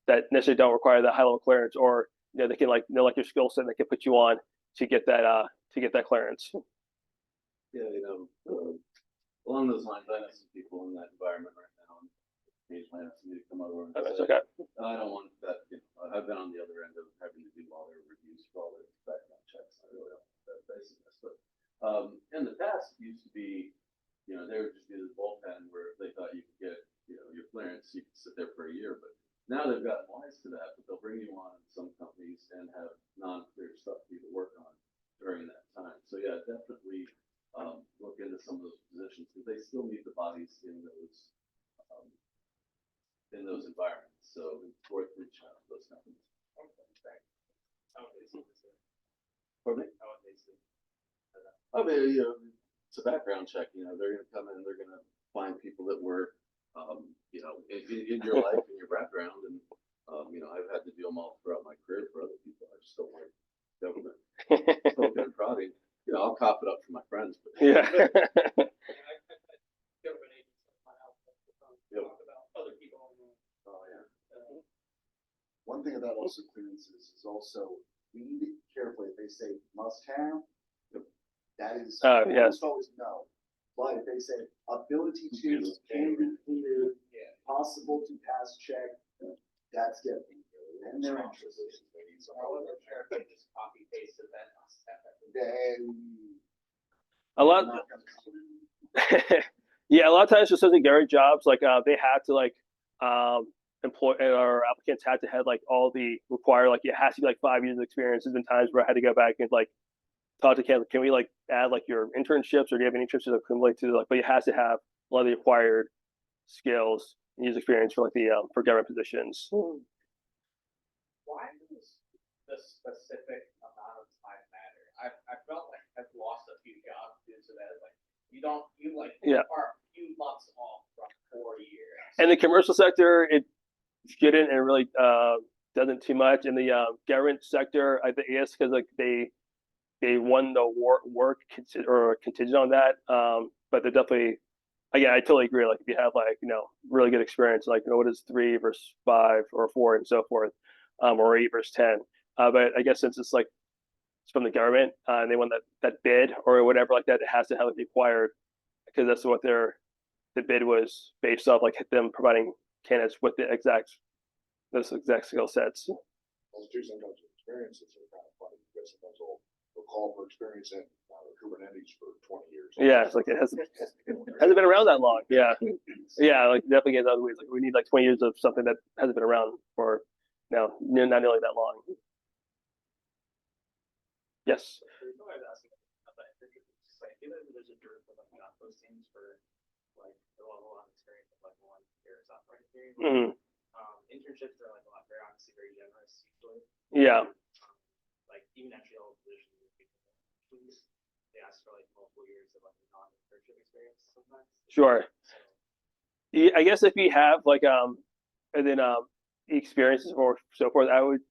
that necessarily don't require that high level clearance, or they can like like your skill set, and they can put you on to get that clearance. Yeah, along those lines, I know some people in that environment right now, and occasionally ask me to come over and That's say, okay. I don't want that. I've been on the other end of having to do all their reviews for all their background checks. I really don't want that craziness. But in the past, it used to be, they would just do the bullpen where they thought you could get, your clearance, you could sit there for a year. But now they've gotten wise to that, but they'll bring you on in some companies and have non-clear stuff for you to work on during that time. So yeah, definitely look into some of those positions because they still need the bodies in those environments. So it's worth reaching out to those companies. Pardon me? I mean, it's a background check. They're going to come in, they're going to find people that were, in your life and your background. And, I've had to do them all throughout my career for other people. I just don't like government. So good prodding. I'll cop it up for my friends. But Yeah. One thing about also clearances is also we need to be careful if they say must have. That is yes. always no. But if they say ability to can be cleared, possible to pass check, that's different. And they're interested. Just copy paste it then. Then A lot. Yeah, a lot of times for something Gary jobs, like they had to like employ or applicants had to have like all the required, like it has to be like 5 years of experience. There's been times where I had to go back and like talk to candidates, can we like add like your internships, or do you have any internships that accumulate to like, but it has to have a lot of the acquired skills and years experience for like the for government positions. Why does the specific amount of time matter? I felt like I've lost a few jobs due to that. Like you And the commercial sector, it shouldn't and really doesn't too much. In the government sector, I think yes, because like they won the work or contingent on that. But they're definitely, again, I totally agree. Like if you have like really good experience, like what is 3 versus 5 or 4 and so forth, or 8 versus 10. But I guess since it's like it's from the government and they won that bid or whatever like that, it has to have it required because that's what the bid was based off, like them providing candidates with those exact skill sets. Also, too, sometimes experiences are kind of funny because sometimes they'll call for experience in Kubernetes for 20 years. Yeah, it's like it hasn't been around that long. Yeah, yeah, like definitely get other ways. Like we need like 20 years of something that hasn't been around for not nearly that long. Yes. The reason why I was asking about that internship is just, like, I feel like there's a dearth of like job postings for like the level of experience of like 1 year software engineering. Mm-hmm. Internships are like a lot very honestly very generous usually. Yeah. Like even entry level positions, they ask for like multiple years of like non-internship experience sometimes. Sure. So, Yeah, I guess if you have like and then experiences or so forth, I would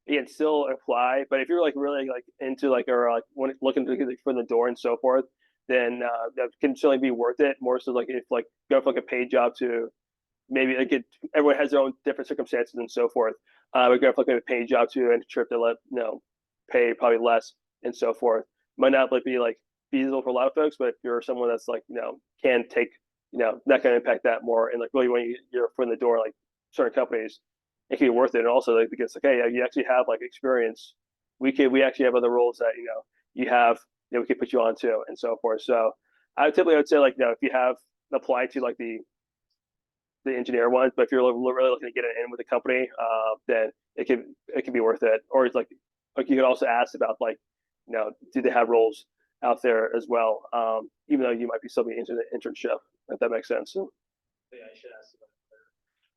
again still apply. But if you're like really like into like or like when looking to get for the door and so forth, then that can certainly be worth it. More so like if like go for like a paid job to maybe like everyone has their own different circumstances and so forth. But go for like a paid job to and a trip to let pay probably less and so forth. Might not like be like feasible for a lot of folks, but if you're someone that's like can take that can impact that more and like really when you're foot in the door like certain companies it can be worth it. And also like because like hey you actually have like experience, we actually have other roles that you have we could put you on to and so forth. So I would say like if you have applied to like the engineer ones, but if you're really looking to get it in with the company, then it can be worth it. Or it's like you could also ask about like do they have roles out there as well, even though you might be still be into the internship, if that makes sense. yeah, I should ask about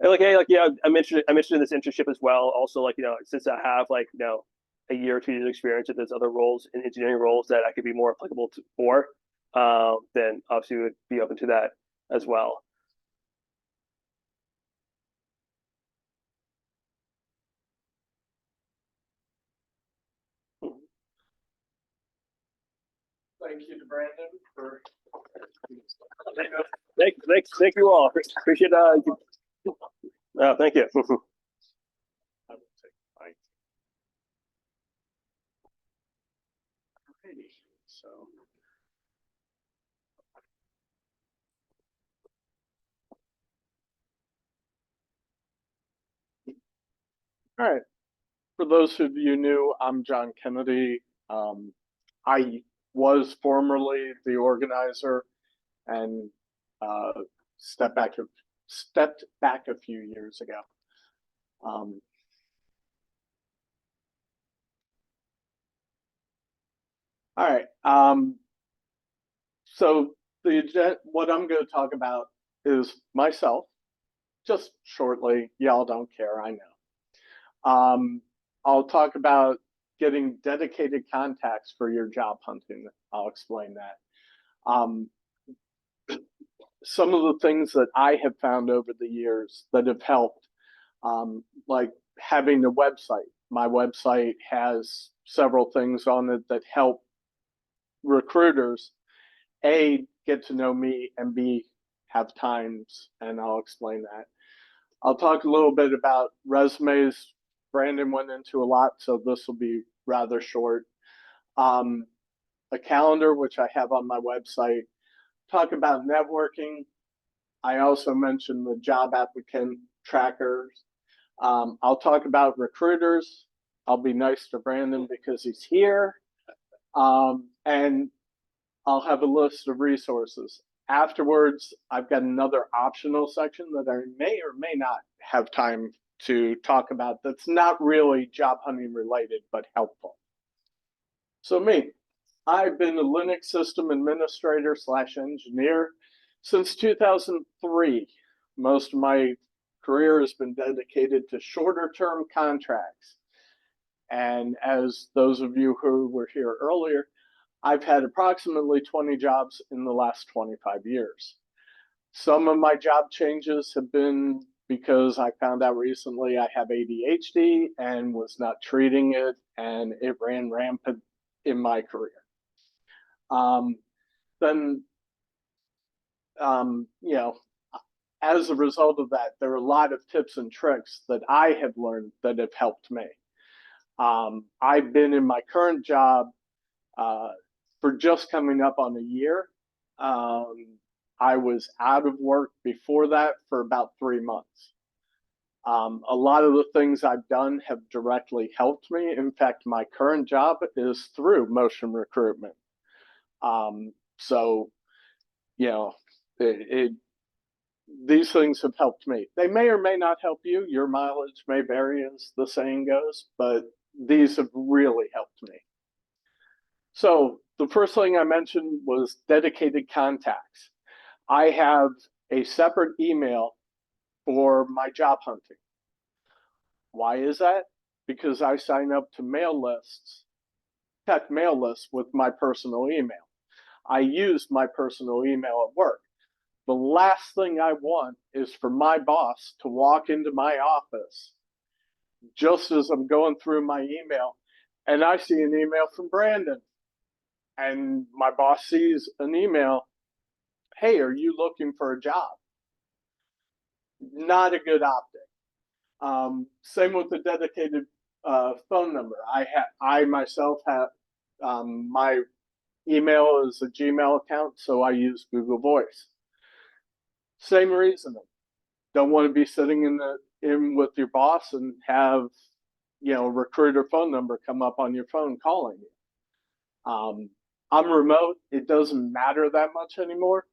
And like hey like yeah I'm interested in this internship as well. Also like since I have like a year or 2 years experience if there's other roles in engineering roles that I could be more applicable for, then obviously would be open to that as well. Thank you to Brandon for. Thank you all. Appreciate thank you. I will take Mike. Alrighty, so. All right. For those of you new, I'm John Kennedy. I was formerly the organizer and stepped back a few years ago. All right. So what I'm going to talk about is myself, just shortly. Y'all don't care, I know. I'll talk about getting dedicated contacts for your job hunting. I'll explain that. Some of the things that I have found over the years that have helped, like having a website. My website has several things on it that help recruiters, A, get to know me, and B, have times, and I'll explain that. I'll talk a little bit about resumes. Brandon went into a lot, so this will be rather short. A calendar, which I have on my website. Talk about networking. I also mentioned the job applicant trackers. I'll talk about recruiters. I'll be nice to Brandon because he's here. And I'll have a list of resources. Afterwards, I've got another optional section that I may or may not have time to talk about that's not really job hunting related, but helpful. So me, I've been a Linux system administrator / engineer since 2003. Most of my career has been dedicated to shorter term contracts. And as those of you who were here earlier, I've had approximately 20 jobs in the last 25 years. Some of my job changes have been because I found out recently I have ADHD and was not treating it, and it ran rampant in my career. Then, you know, as a result of that, there are a lot of tips and tricks that I have learned that have helped me. I've been in my current job for just coming up on a year. I was out of work before that for about 3 months. A lot of the things I've done have directly helped me. In fact, my current job is through Motion Recruitment. So, you know, these things have helped me. They may or may not help you. Your mileage may vary, as the saying goes, but these have really helped me. So the first thing I mentioned was dedicated contacts. I have a separate email for my job hunting. Why is that? Because I sign up to mail lists, tech mail lists with my personal email. I use my personal email at work. The last thing I want is for my boss to walk into my office just as I'm going through my email and I see an email from Brandon. And my boss sees an email, hey, are you looking for a job? Not a good optic. Same with the dedicated phone number. I myself have my email is a Gmail account, so I use Google Voice. Same reasoning. Don't want to be sitting in with your boss and have, you know, a recruiter phone number come up on your phone calling you. I'm remote. It doesn't matter that much anymore.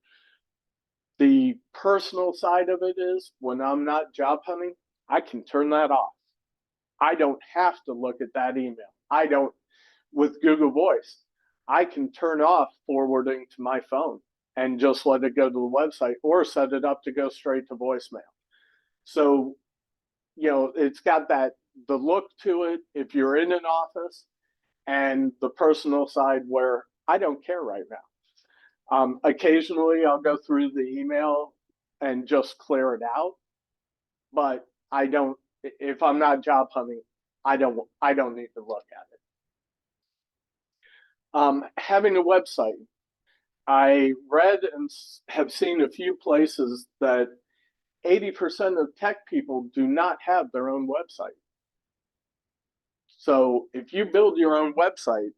The personal side of it is when I'm not job hunting, I can turn that off. I don't have to look at that email. With Google Voice, I can turn off forwarding to my phone and just let it go to the website or set it up to go straight to voicemail. So, you know, it's got the look to it if you're in an office, and the personal side where I don't care right now. Occasionally I'll go through the email and just clear it out, but if I'm not job hunting, I don't need to look at it. Having a website. I read and have seen a few places that 80% of tech people do not have their own website. So if you build your own website,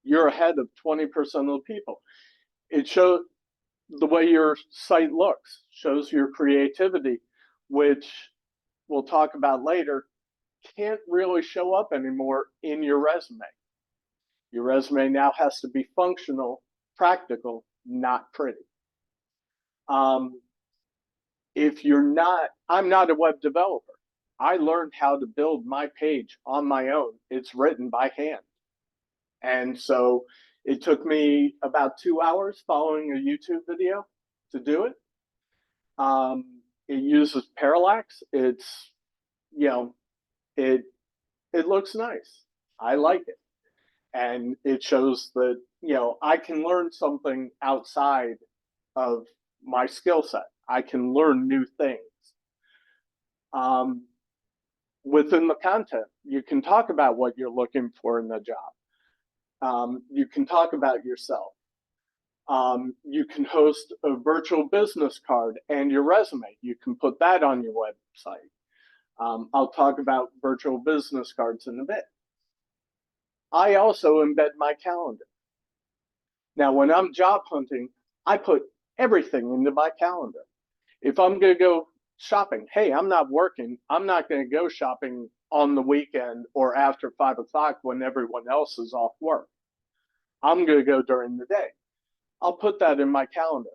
you're ahead of 20% of the people. It shows the way your site looks, shows your creativity, which we'll talk about later, can't really show up anymore in your resume. Your resume now has to be functional, practical, not pretty. I'm not a web developer. I learned how to build my page on my own. It's written by hand. And so it took me about 2 hours following a YouTube video to do it. It uses parallax. It's, you know, it looks nice. I like it. And it shows that, you know, I can learn something outside of my skill set. I can learn new things. Within the content, you can talk about what you're looking for in the job. You can talk about yourself. You can host a virtual business card and your resume. You can put that on your website. I'll talk about virtual business cards in a bit. I also embed my calendar. Now, when I'm job hunting, I put everything into my calendar. If I'm going to go shopping, hey, I'm not working. I'm not going to go shopping on the weekend or after 5 o'clock when everyone else is off work. I'm going to go during the day. I'll put that in my calendar.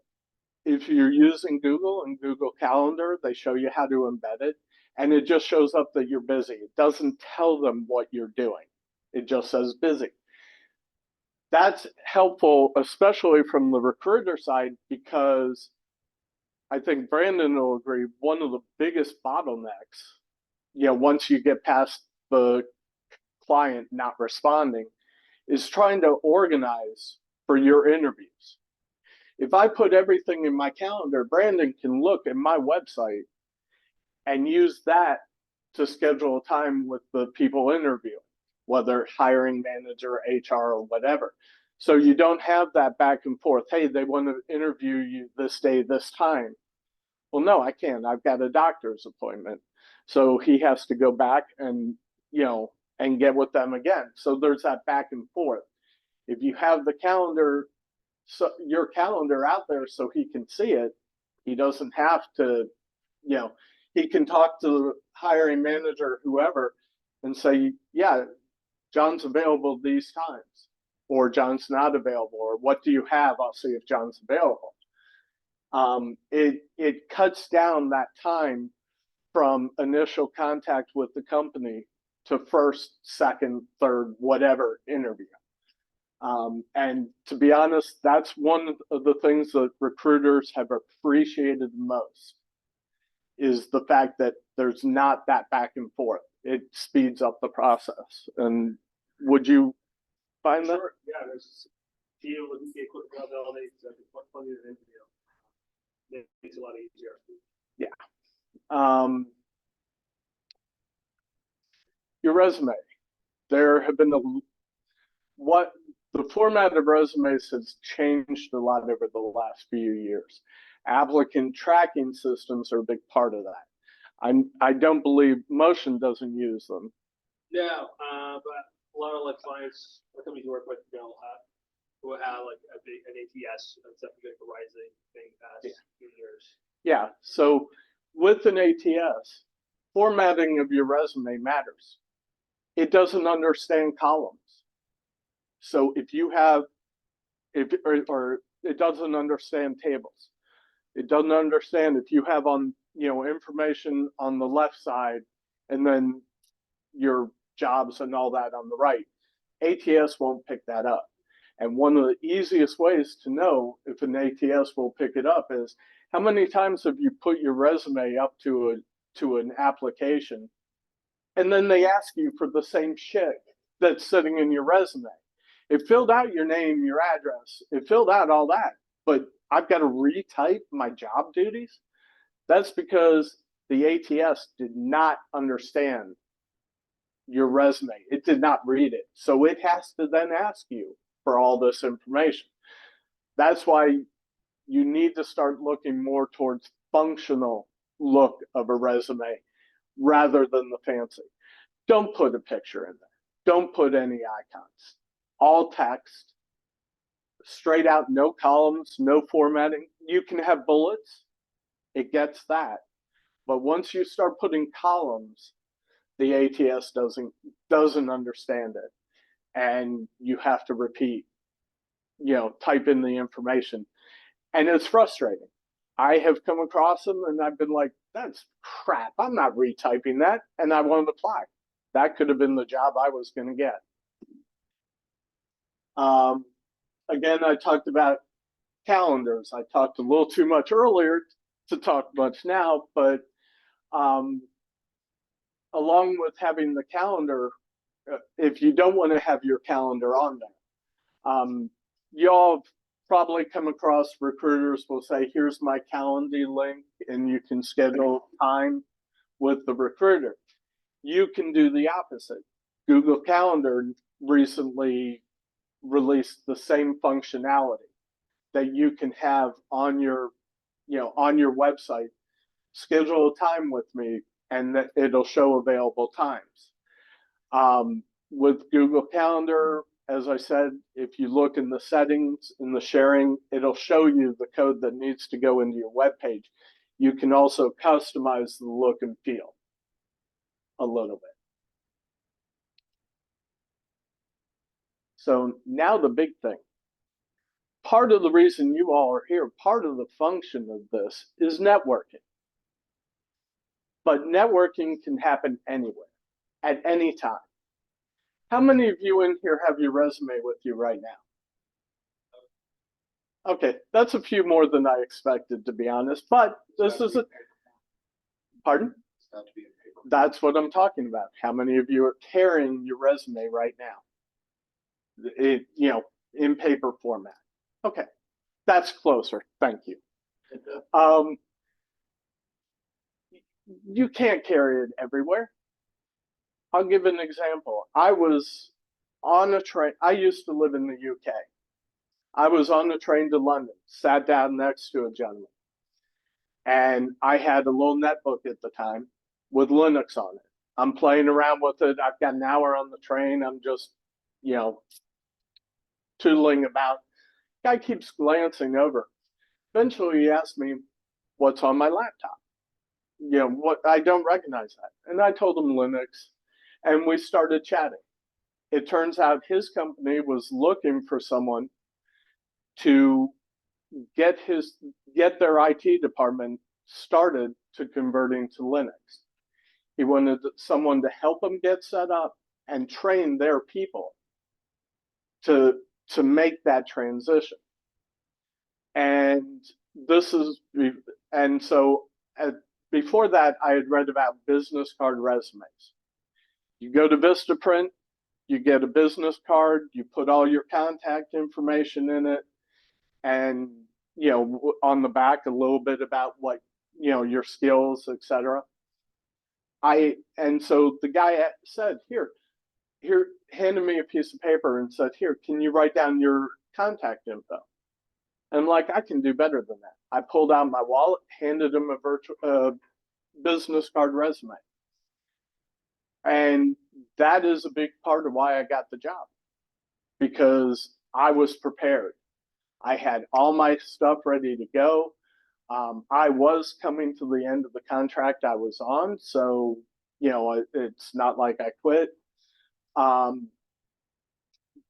If you're using Google and Google Calendar, they show you how to embed it, and it just shows up that you're busy. It doesn't tell them what you're doing. It just says busy. That's helpful, especially from the recruiter side, because I think Brandon will agree, one of the biggest bottlenecks, you know, once you get past the client not responding, is trying to organize for your interviews. If I put everything in my calendar, Brandon can look at my website and use that to schedule a time with the people interviewing, whether hiring manager, HR, or whatever. So you don't have that back and forth. Hey, they want to interview you this day, this time. Well, no, I can't. I've got a doctor's appointment. So he has to go back and, and get with them again. So there's that back and forth. If you have the calendar, so your calendar out there so he can see it, he doesn't have to, he can talk to the hiring manager, whoever, and say, yeah, John's available these times, or John's not available, or what do you have? I'll see if John's available. It cuts down that time from initial contact with the company to first, second, third, whatever interview. And to be honest, that's one of the things that recruiters have appreciated the most, is the fact that there's not that back and forth. It speeds up the process. And would you find that? Sure, yeah, there's deal with the equipment availability, so I can plug it in, it makes it a lot easier. Yeah. Your resume. There have been the format of resumes has changed a lot over the last few years. Applicant tracking systems are a big part of that. I don't believe Motion doesn't use them. No, but a lot of clients, the companies you work with, who have an ATS, that's a big rising thing past few years. Yeah, so with an ATS, formatting of your resume matters. It doesn't understand columns. So if you have, or it doesn't understand tables. It doesn't understand if you have on, information on the left side and then your jobs and all that on the right. ATS won't pick that up. And one of the easiest ways to know if an ATS will pick it up is how many times have you put your resume up to an application and then they ask you for the same shit that's sitting in your resume. It filled out your name, your address, it filled out all that, but I've got to retype my job duties. That's because the ATS did not understand your resume. It did not read it. So it has to then ask you for all this information. That's why you need to start looking more towards functional look of a resume rather than the fancy. Don't put a picture in there. Don't put any icons. All text, straight out, no columns, no formatting. You can have bullets. It gets that. But once you start putting columns, the ATS doesn't understand it. And you have to repeat, type in the information. And it's frustrating. I have come across them and I've been like, that's crap. I'm not retyping that. And I won't apply. That could have been the job I was going to get. Again, I talked about calendars. I talked a little too much earlier to talk much now, but along with having the calendar, if you don't want to have your calendar on there, y'all probably come across recruiters will say, here's my Calendly link, and you can schedule time with the recruiter. You can do the opposite. Google Calendar recently released the same functionality that you can have on your, on your website. Schedule a time with me, and that it'll show available times. With Google Calendar, as I said, if you look in the settings, in the sharing, it'll show you the code that needs to go into your web page. You can also customize the look and feel a little bit. So now the big thing. Part of the reason you all are here, part of the function of this is networking. But networking can happen anywhere, at any time. How many of you in here have your resume with you right now? Okay, that's a few more than I expected, to be honest, but this is a, pardon? That's what I'm talking about. How many of you are carrying your resume right now? In paper format. Okay, That's closer. Thank you. You can't carry it everywhere. I'll give an example. I was on a train. I used to live in the UK. I was on the train to London, sat down next to a gentleman, and I had a little netbook at the time with Linux on it. I'm playing around with it. I've got an hour on the train. I'm just, tootling about. Guy keeps glancing over. Eventually, he asked me, "What's on my laptop?" What, I don't recognize that. And I told him Linux, and we started chatting. It turns out his company was looking for someone to get their IT department started to converting to Linux. He wanted someone to help him get set up and train their people to make that transition. And before that, I had read about business card resumes. You go to Vistaprint, you get a business card, you put all your contact information in it, and on the back a little bit about what your skills, etc. So the guy said, here, handed me a piece of paper and said, "Here, can you write down your contact info?" And I'm like, I can do better than that. I pulled out my wallet, handed him a business card resume. And that is a big part of why I got the job, because I was prepared. I had all my stuff ready to go. I was coming to the end of the contract I was on, so it's not like I quit.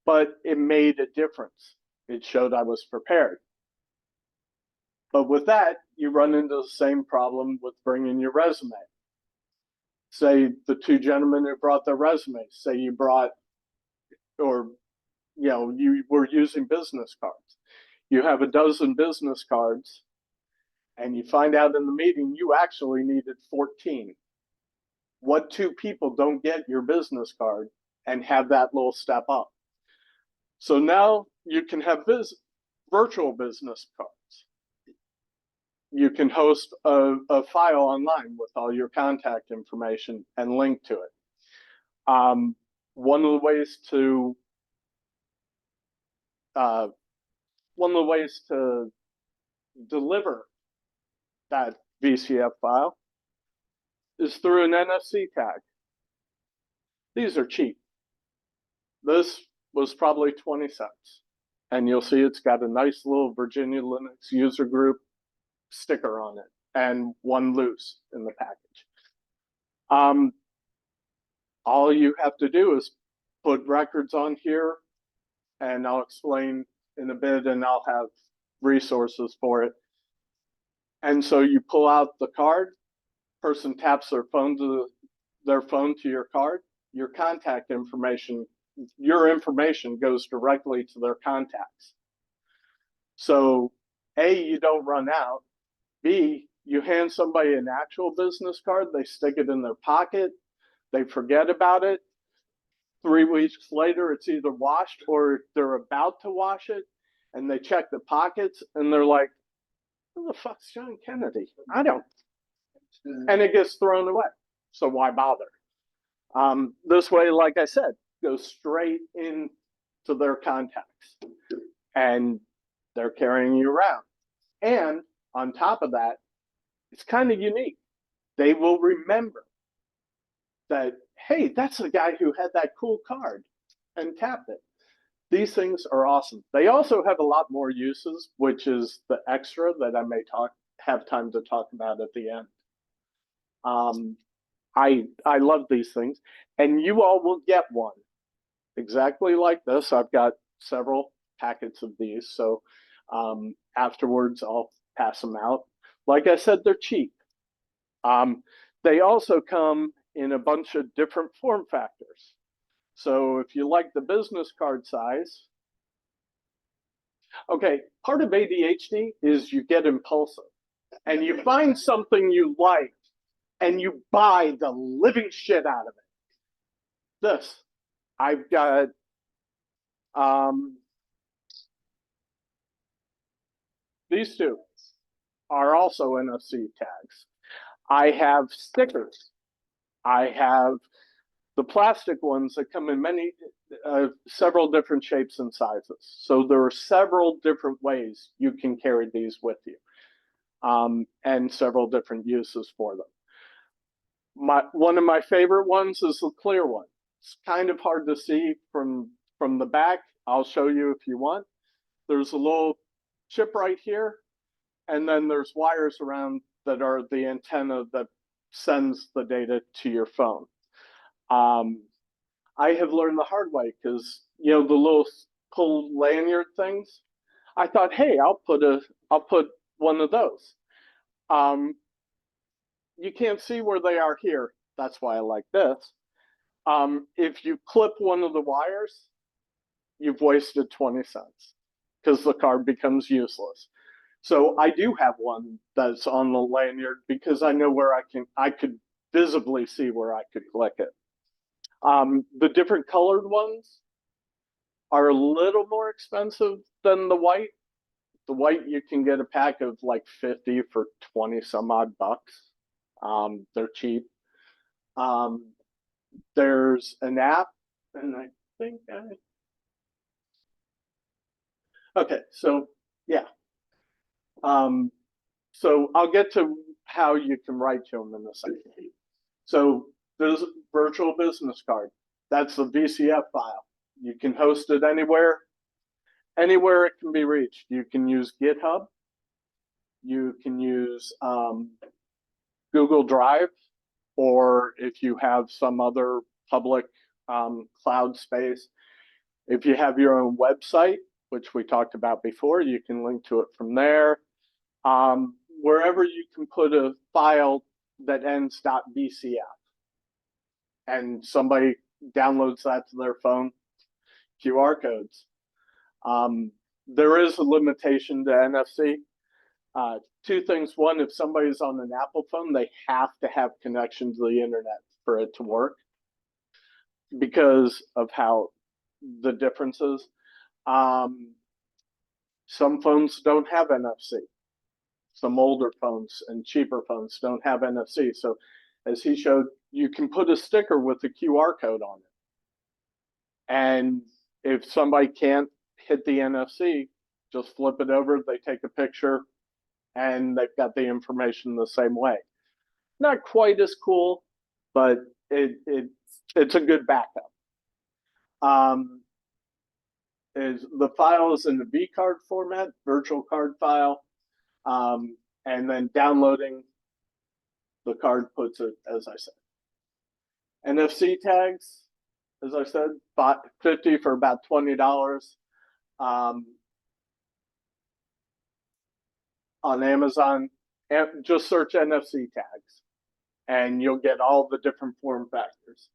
But it made a difference. It showed I was prepared. But with that, you run into the same problem with bringing your resume. Say the two gentlemen who brought their resumes, say you brought, or you were using business cards. You have a dozen business cards, and you find out in the meeting you actually needed 14. What two people don't get your business card and have that little step up? So now you can have virtual business cards. You can host a file online with all your contact information and link to it. One of the ways to deliver that VCF file is through an NFC tag. These are cheap. This was probably 20 cents. And you'll see it's got a nice little Virginia Linux user group sticker on it and one loose in the package. All you have to do is put records on here, and I'll explain in a bit, and I'll have resources for it. And so you pull out the card, person taps their phone to your card, your contact information, your information goes directly to their contacts. So A, you don't run out. B, you hand somebody an actual business card, they stick it in their pocket, they forget about it. 3 weeks later, it's either washed or they're about to wash it, and they check the pockets and they're like, "Who the fuck's John Kennedy? I don't." And it gets thrown away. So why bother? This way, like I said, goes straight into their contacts, and they're carrying you around. And on top of that, it's kind of unique. They will remember that, hey, that's the guy who had that cool card and tapped it. These things are awesome. They also have a lot more uses, which is the extra that I may have time to talk about at the end. I love these things, and you all will get one exactly like this. I've got several packets of these, so afterwards I'll pass them out. Like I said, they're cheap. They also come in a bunch of different form factors. So if you like the business card size, okay, part of ADHD is you get impulsive and you find something you like and you buy the living shit out of it. This, I've got, these two are also NFC tags. I have stickers. I have the plastic ones that come in several different shapes and sizes. So there are several different ways you can carry these with you, and several different uses for them. One of my favorite ones is the clear one. It's kind of hard to see from the back. I'll show you if you want. There's a little chip right here, and then there's wires around that are the antenna that sends the data to your phone. I have learned the hard way because, you know, the little pull lanyard things. I thought, hey, I'll put one of those. You can't see where they are here. That's why I like this. If you clip one of the wires, you've wasted 20 cents because the card becomes useless. So I do have one that's on the lanyard because I know where I could visibly see where I could click it. The different colored ones are a little more expensive than the white. The white, you can get a pack of like 50 for 20 some odd bucks. They're cheap. There's an app, and I think okay, so yeah. So I'll get to how you can write to them in a second. So there's a virtual business card. That's a VCF file. You can host it anywhere it can be reached. You can use GitHub. You can use Google Drive, or if you have some other public cloud space. If you have your own website, which we talked about before, you can link to it from there. Wherever you can put a file that ends .vcf, and somebody downloads that to their phone, QR codes. There is a limitation to NFC. Two things. One, if somebody's on an Apple phone, they have to have connection to the internet for it to work because of how the differences. Some phones don't have NFC. Some older phones and cheaper phones don't have NFC. So as he showed, you can put a sticker with a QR code on it. And if somebody can't hit the NFC, just flip it over, they take a picture, and they've got the information the same way. Not quite as cool, but it's a good backup. The file is in the vCard format, virtual card file, and then downloading the card puts it, as I said. NFC tags, as I said, 50 for about $20. On Amazon, just search NFC tags, and you'll get all the different form factors.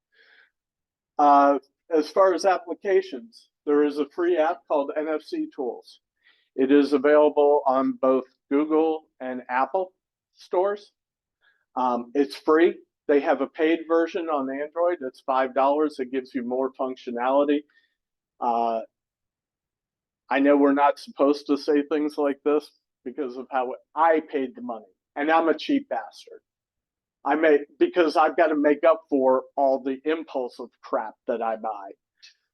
As far as applications, there is a free app called NFC Tools. It is available on both Google and Apple stores. It's free. They have a paid version on Android. It's $5. It gives you more functionality. I know we're not supposed to say things like this because of how I paid the money, and I'm a cheap bastard. Because I've got to make up for all the impulsive crap that I buy.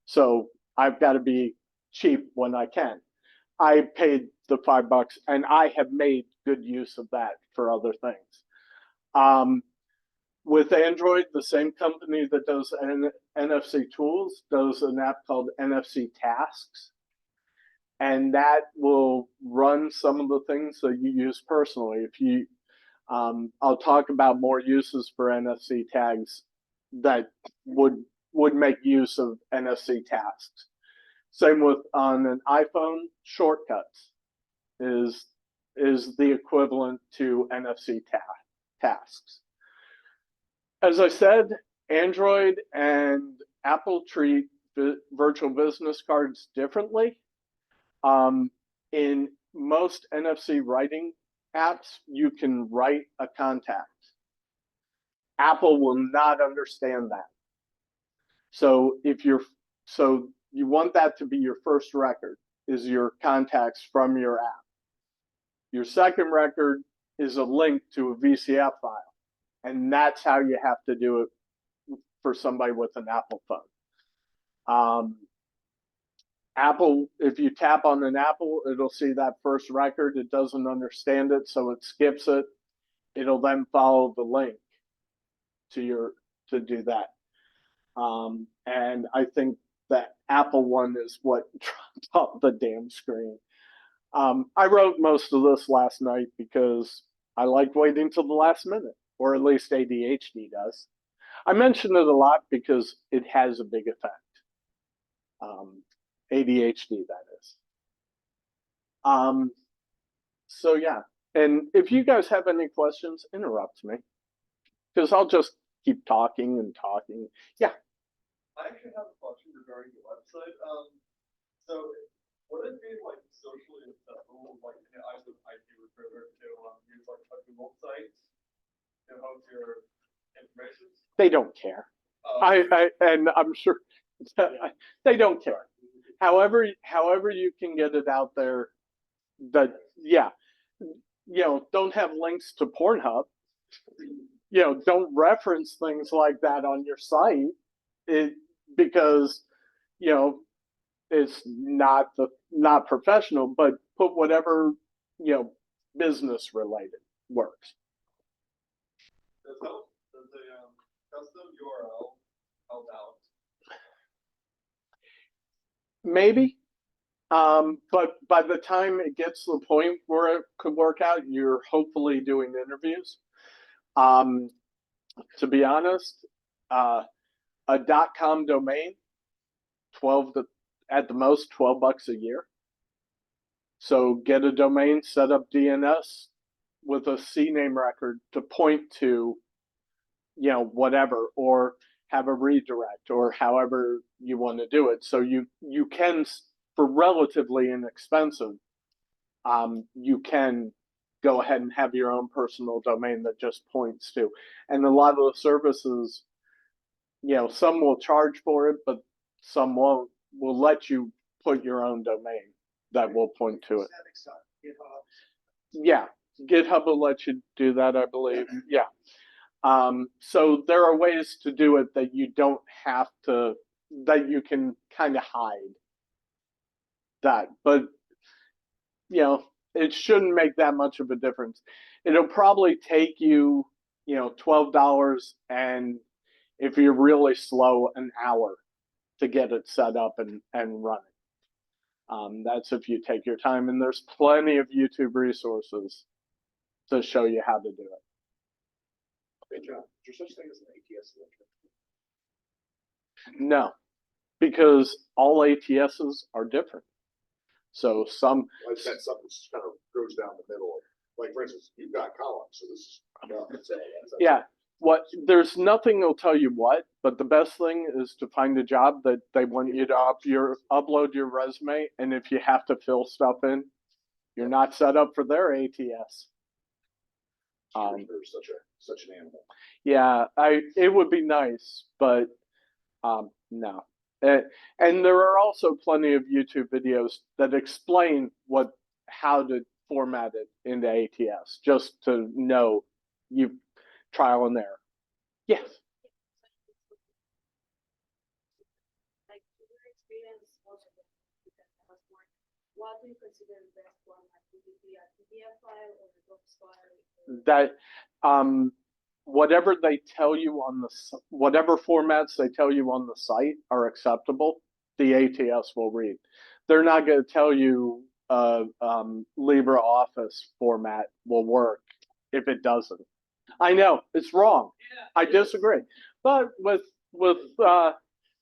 So I've got to be cheap when I can. I paid the $5, and I have made good use of that for other things. With Android, the same company that does NFC Tools does an app called NFC Tasks. And that will run some of the things that you use personally. I'll talk about more uses for NFC tags that would make use of NFC tasks. Same with on an iPhone, shortcuts is the equivalent to NFC tasks. As I said, Android and Apple treat virtual business cards differently. In most NFC writing apps, you can write a contact. Apple will not understand that. So you want that to be your first record, is your contacts from your app. Your second record is a link to a VCF file. And that's how you have to do it for somebody with an Apple phone. Apple, if you tap on an Apple, it'll see that first record. It doesn't understand it, so it skips it. It'll then follow the link to do that. And I think that Apple one is what dropped off the damn screen. I wrote most of this last night because I like waiting till the last minute, or at least ADHD does. I mention it a lot because it has a big effect. ADHD, that is. So yeah, and if you guys have any questions, interrupt me, because I'll just keep talking and talking. Yeah. I actually have a question regarding the website. So would it be like socially acceptable, like in the eyes of IT recruiter to use like a Google site to host your information? They don't care. And I'm sure they don't care. However you can get it out there, that, yeah, don't have links to Pornhub. Don't reference things like that on your site, because it's not professional. But put whatever business related works. Does a custom URL help out? Maybe. But by the time it gets to the point where it could work out, you're hopefully doing interviews. To be honest, a .com domain, at the most $12 a year. So get a domain, set up DNS with a CNAME record to point to, whatever, or have a redirect, or however you want to do it. So you can, for relatively inexpensive, you can go ahead and have your own personal domain that just points to. And a lot of the services, some will charge for it, but some won't. Will let you put your own domain that will point to it. Yeah, GitHub will let you do that, I believe. Yeah. So there are ways to do it that you don't have to, that you can kind of hide that. But, it shouldn't make that much of a difference. It'll probably take you, $12, and if you're really slow, an hour to get it set up and running. That's if you take your time, and there's plenty of YouTube resources to show you how to do it. Good job. Is there such thing as an ATS? No, because all ATSs are different. So some. I said something that kind of goes down the middle. Like, for instance, you've got columns, so this is. Yeah. There's nothing that'll tell you what, but the best thing is to find a job that they want you to upload your resume, and if you have to fill stuff in, you're not set up for their ATS. Such an animal. Yeah, it would be nice, but no. And there are also plenty of YouTube videos that explain how to format it into ATS, just to know you trial and error. Yes. Like your experience, what do you consider the best format? Would it be a PDF file or a docs file? That whatever they tell you on whatever formats they tell you on the site are acceptable, the ATS will read. They're not going to tell you LibreOffice format will work if it doesn't. I know it's wrong. I disagree. But with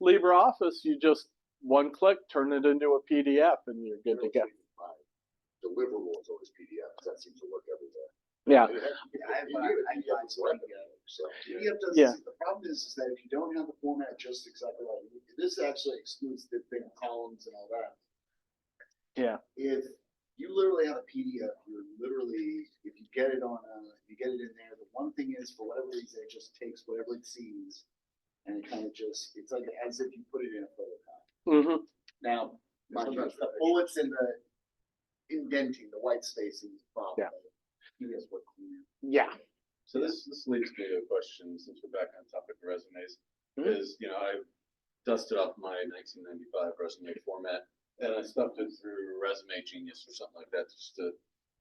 LibreOffice, you just one click, turn it into a PDF, and you're good to go. Deliverable is always PDF. That seems to work everywhere. Yeah. Yeah. The problem is that if you don't have the format just exactly right, this actually excludes the big columns and all that. Yeah. If you literally have a PDF, you're literally, if you get it you get it in there. The one thing is, for whatever reason, it just takes whatever it sees, and it kind of it's like as if you put it in a photocopy. Mm-hmm. Now, mind you, the bullets in indenting, the white space is the problem. Yeah. You guys were clear. Yeah. So this leads me to a question, since we're back on topic of resumes, Mhm. is, I dusted off my 1995 resume format and I stuffed it through Resume Genius or something like that, just to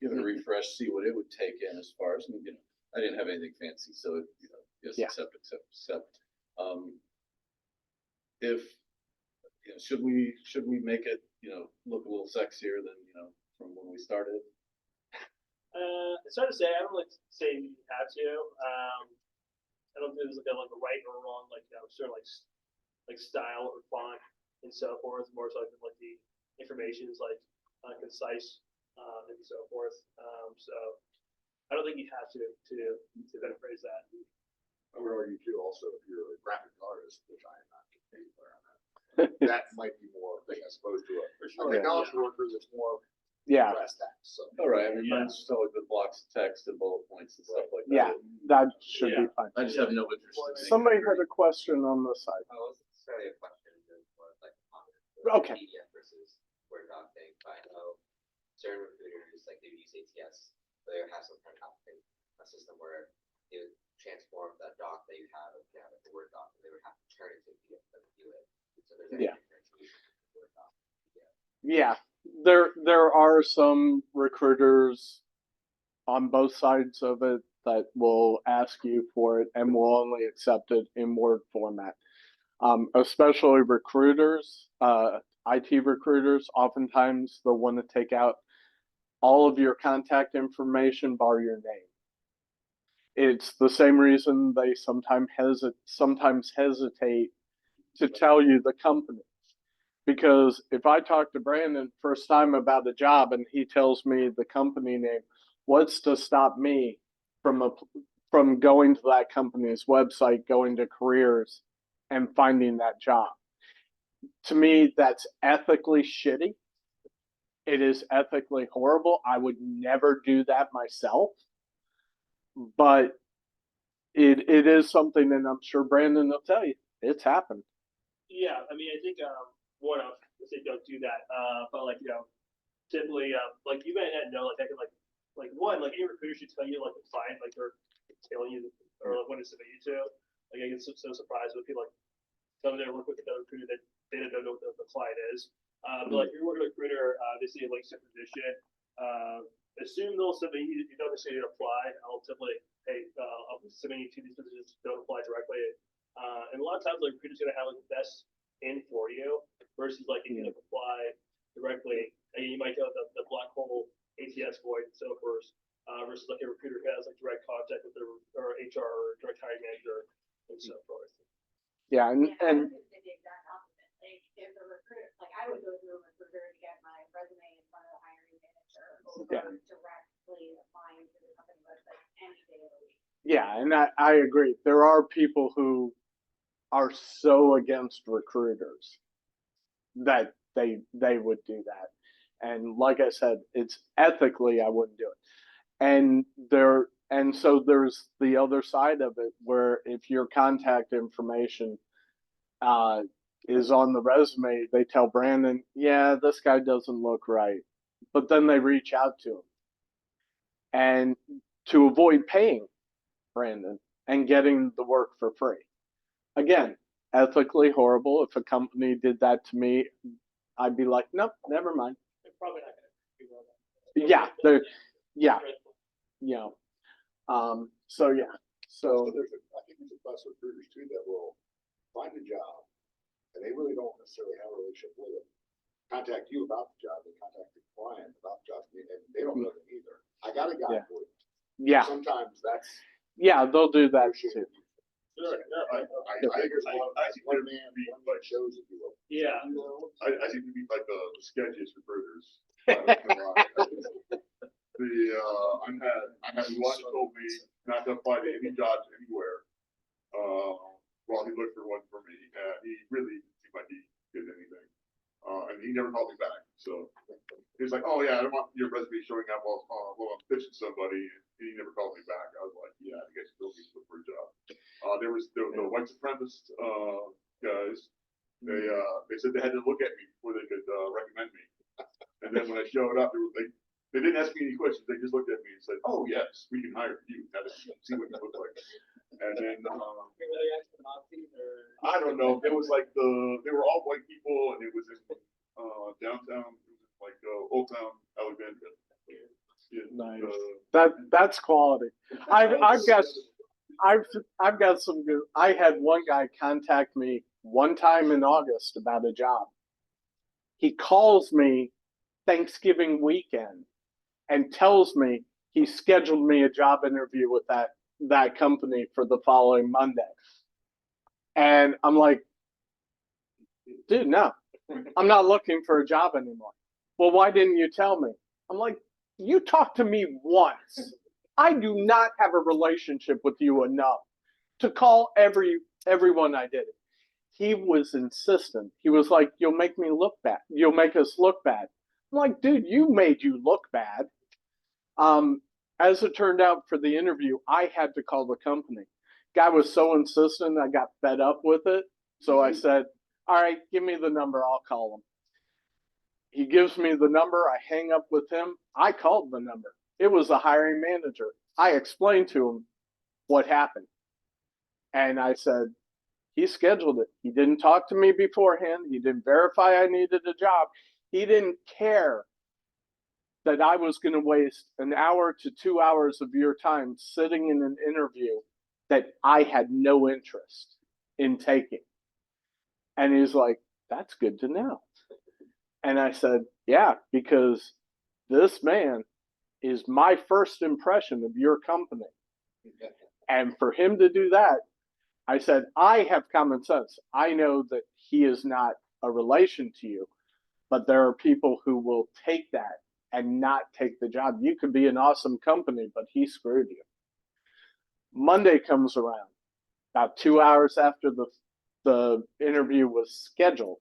give it a refresh, see what it would take in as far as, I didn't have anything fancy, so, just Yeah. accept. If, should we make it, look a little sexier than, from when we started? It's hard to say. I don't like to say you have to. I don't think there's like a right or wrong sort of like style or font and so forth. More so like the information is concise and so forth. So I don't think you have to better phrase that. I would argue too, also, if you're a graphic artist, which I am not getting anywhere on that, that might be more thing as opposed to a technology worker that's more Yeah. brass tacks, so. All right, I mean, Yeah. mine's just always been blocks of text and bullet points and stuff like that. Yeah, that should be fine. I just have no interest in making Somebody it had a question on the side. Oh, it's necessarily a question, it's more like a comment. Okay. PDF versus Word doc thing, but I know certain recruiters, like they use ATS, but they have some kind of a system where they would transform that doc that you have, if you have like a Word doc, and they would have to turn it to PDF to view it. So there's Yeah. differentiation between Word doc and PDF. Yeah, there are some recruiters on both sides of it that will ask you for it and will only accept it in Word format. Especially recruiters, IT recruiters, oftentimes they'll want to take out all of your contact information bar your name. It's the same reason they sometimes hesitate to tell you the company. Because if I talk to Brandon first time about a job and he tells me the company name, what's to stop me from going to that company's website, going to careers, and finding that job? To me, that's ethically shitty. It is ethically horrible. I would never do that myself. But it is something, and I'm sure Brandon will tell you, it's happened. Yeah, I mean, I think one of let's say don't do that. But typically you might not know I can any recruiter should tell you the client they're telling you or when to submit you to. I get so surprised when people tell me they work with another recruiter that they don't know what the client is. But if you're working with a recruiter, they see a links to position. Assume they'll submit you. You don't necessarily apply. I'll typically I'll submit you to these positions. Don't apply directly. And a lot of times, recruiter's gonna have the best in for you versus if you apply directly, and you might go the black hole ATS void and so forth, versus a recruiter who has direct contact with their or HR or direct hiring manager and so forth. Yeah, and I was gonna say the exact opposite. If the recruiter, I would go through a recruiter to get my resume in front of the hiring manager over directly applying to the company website any day of the week. yeah, and I agree. There are people who are so against recruiters that they would do that. And like I said, it's ethically I wouldn't do it. And so there's the other side of it where if your contact information is on the resume, they tell Brandon, yeah, this guy doesn't look right. But then they reach out to him. And to avoid paying Brandon and getting the work for free. Again, ethically horrible. If a company did that to me, I'd be like, nope, never mind. They're probably not gonna do well. Yeah, So yeah. So I think there's a class of recruiters too that will find a job and they really don't necessarily have a relationship with it. Contact you about the job, they contact the client about the job, and they don't know them either. I got a guy for you. yeah, Sometimes that's. they'll do that too. Sure. I think there's a lot of one man, one shows, if you will. Yeah. I seem to be like the sketchiest recruiters. I had one told me not to apply to any jobs anywhere, while he looked for one for me, and he really seemed like he did anything. And he never called me back, so he was like, oh yeah, I don't want your resume showing up while I'm pitching somebody, and he never called me back. I was like, yeah, I guess still need to look for a job. There was the white supremacist, guys, they said they had to look at me before they could recommend me. And then when I showed up, they didn't ask me any questions. They just looked at me and said, "Oh yes, we can hire you. Now let's see what you look like." And then I don't know. It was like they were all white people, and it was in downtown, like Old Town Alexandria. Yeah, Nice. That's quality. I've got some good. I had one guy contact me one time in August about a job. He calls me Thanksgiving weekend and tells me he scheduled me a job interview with that company for the following Monday. And I'm like, dude, no, I'm not looking for a job anymore. Well, why didn't you tell me? I'm like, you talked to me once. I do not have a relationship with you enough to call everyone I did it. He was insistent. He was like, you'll make me look bad. You'll make us look bad. I'm like, dude, you made you look bad. As it turned out for the interview, I had to call the company. Guy was so insistent, I got fed up with it. So I said, all right, give me the number. I'll call him. He gives me the number. I hang up with him. I called the number. It was the hiring manager. I explained to him what happened. And I said, he scheduled it. He didn't talk to me beforehand. He didn't verify I needed a job. He didn't care that I was going to waste an hour to 2 hours of your time sitting in an interview that I had no interest in taking. And he's like, that's good to know. And I said, yeah, because this man is my first impression of your company. And for him to do that, I said, I have common sense. I know that he is not a relation to you, but there are people who will take that and not take the job. You could be an awesome company, but he screwed you. Monday comes around, about 2 hours after the interview was scheduled.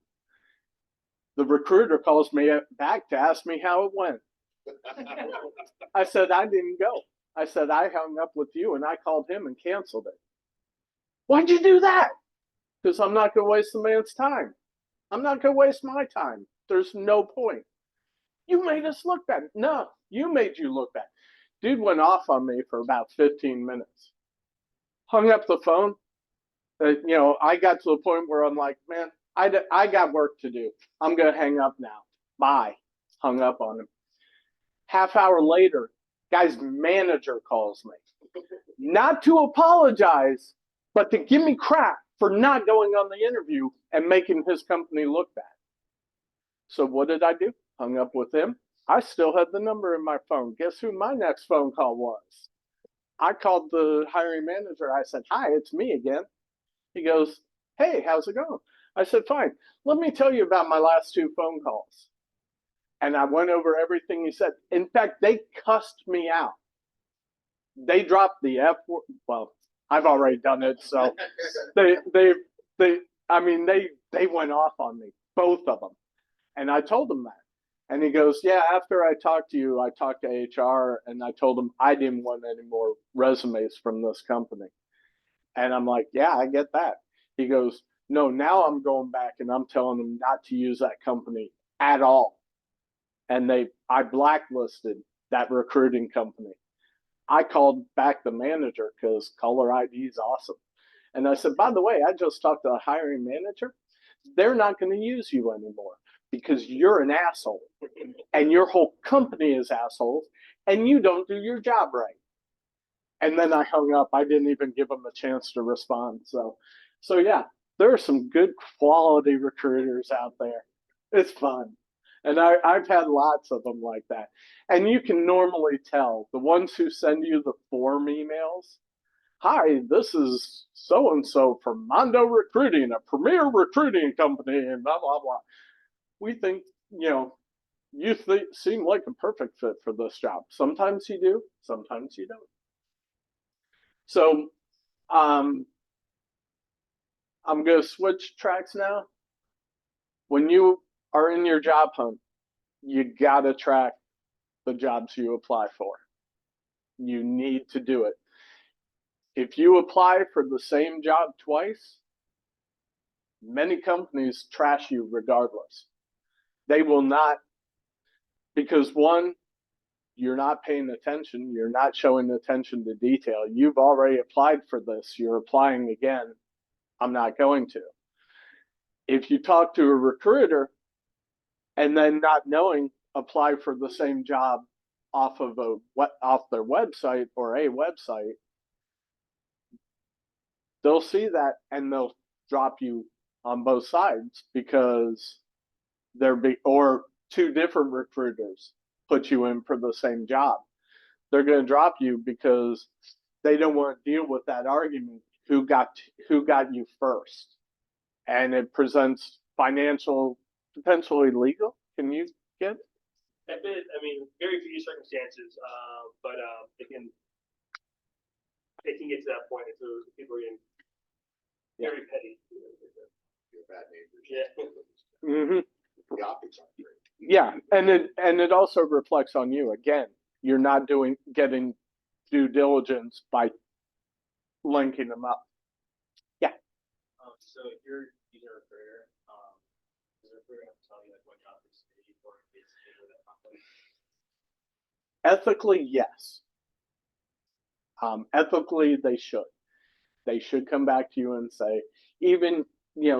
The recruiter calls me back to ask me how it went. I said, I didn't go. I said, I hung up with you and I called him and canceled it. Why'd you do that? Because I'm not going to waste the man's time. I'm not going to waste my time. There's no point. You made us look bad. No, you made you look bad. Dude went off on me for about 15 minutes. Hung up the phone. I got to the point where I'm like, man, I got work to do. I'm going to hang up now. Bye. Hung up on him. Half hour later, guy's manager calls me. Not to apologize, but to give me crap for not going on the interview and making his company look bad. So what did I do? Hung up with him. I still had the number in my phone. Guess who my next phone call was? I called the hiring manager. I said, hi, it's me again. He goes, hey, how's it going? I said, fine. Let me tell you about my last 2 phone calls. And I went over everything he said. In fact, they cussed me out. They dropped the F word. Well, I've already done it. So they went off on me, both of them. And I told them that. And he goes, yeah, after I talked to you, I talked to HR and I told them I didn't want any more resumes from this company. And I'm like, yeah, I get that. He goes, no, now I'm going back and I'm telling them not to use that company at all. And I blacklisted that recruiting company. I called back the manager because caller ID is awesome. And I said, by the way, I just talked to the hiring manager. They're not going to use you anymore because you're an asshole and your whole company is assholes and you don't do your job right. And then I hung up. I didn't even give them a chance to respond. So yeah, there are some good quality recruiters out there. It's fun. And I've had lots of them like that. And you can normally tell the ones who send you the form emails. Hi, this is so-and-so from Mondo Recruiting, a premier recruiting company, and blah, blah, blah. We think, you seem like a perfect fit for this job. Sometimes you do, sometimes you don't. So I'm going to switch tracks now. When you are in your job hunt, you got to track the jobs you apply for. You need to do it. If you apply for the same job twice, many companies trash you regardless. They will not Because one, you're not paying attention. You're not showing attention to detail. You've already applied for this. You're applying again. I'm not going to. If you talk to a recruiter and then not knowing, apply for the same job off their website or a website, they'll see that and they'll drop you on both sides because or two different recruiters put you in for the same job. They're going to drop you because they don't want to deal with that argument. Who got you first? And it presents financial, potentially legal. Can you get? I mean, very few circumstances, but it can get to that point. So people are getting very petty. Your bad neighbors. Yeah. Mm-hmm. The optics aren't great. Yeah, and it also reflects on you. Again, you're not getting due diligence by linking them up. So if you're using a recruiter, does the recruiter have to tell you like what job is paid for basically with that company? Ethically, yes. Ethically, they should. They should come back to you and say, even,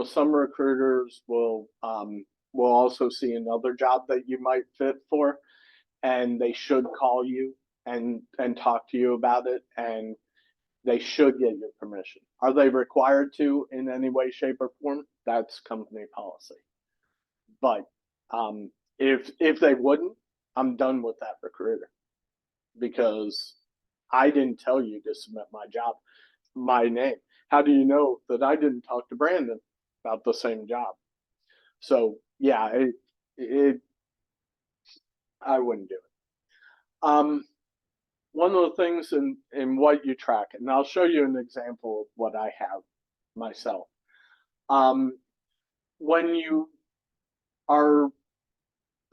some recruiters will also see another job that you might fit for, and they should call you and talk to you about it, and they should get your permission. Are they required to in any way, shape, or form? That's company policy. But if they wouldn't, I'm done with that recruiter because I didn't tell you to submit my name. How do you know that I didn't talk to Brandon about the same job? So yeah, I wouldn't do it. One of the things in what you track, and I'll show you an example of what I have myself. When you are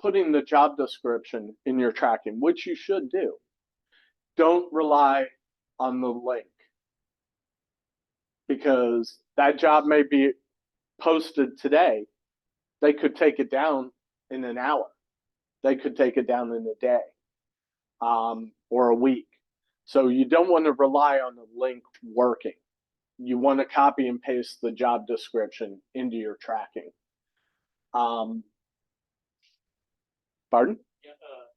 putting the job description in your tracking, which you should do, don't rely on the link because that job may be posted today. They could take it down in an hour. They could take it down in a day. Or a week. So you don't want to rely on the link working. You want to copy and paste the job description into your tracking. Pardon? Yeah,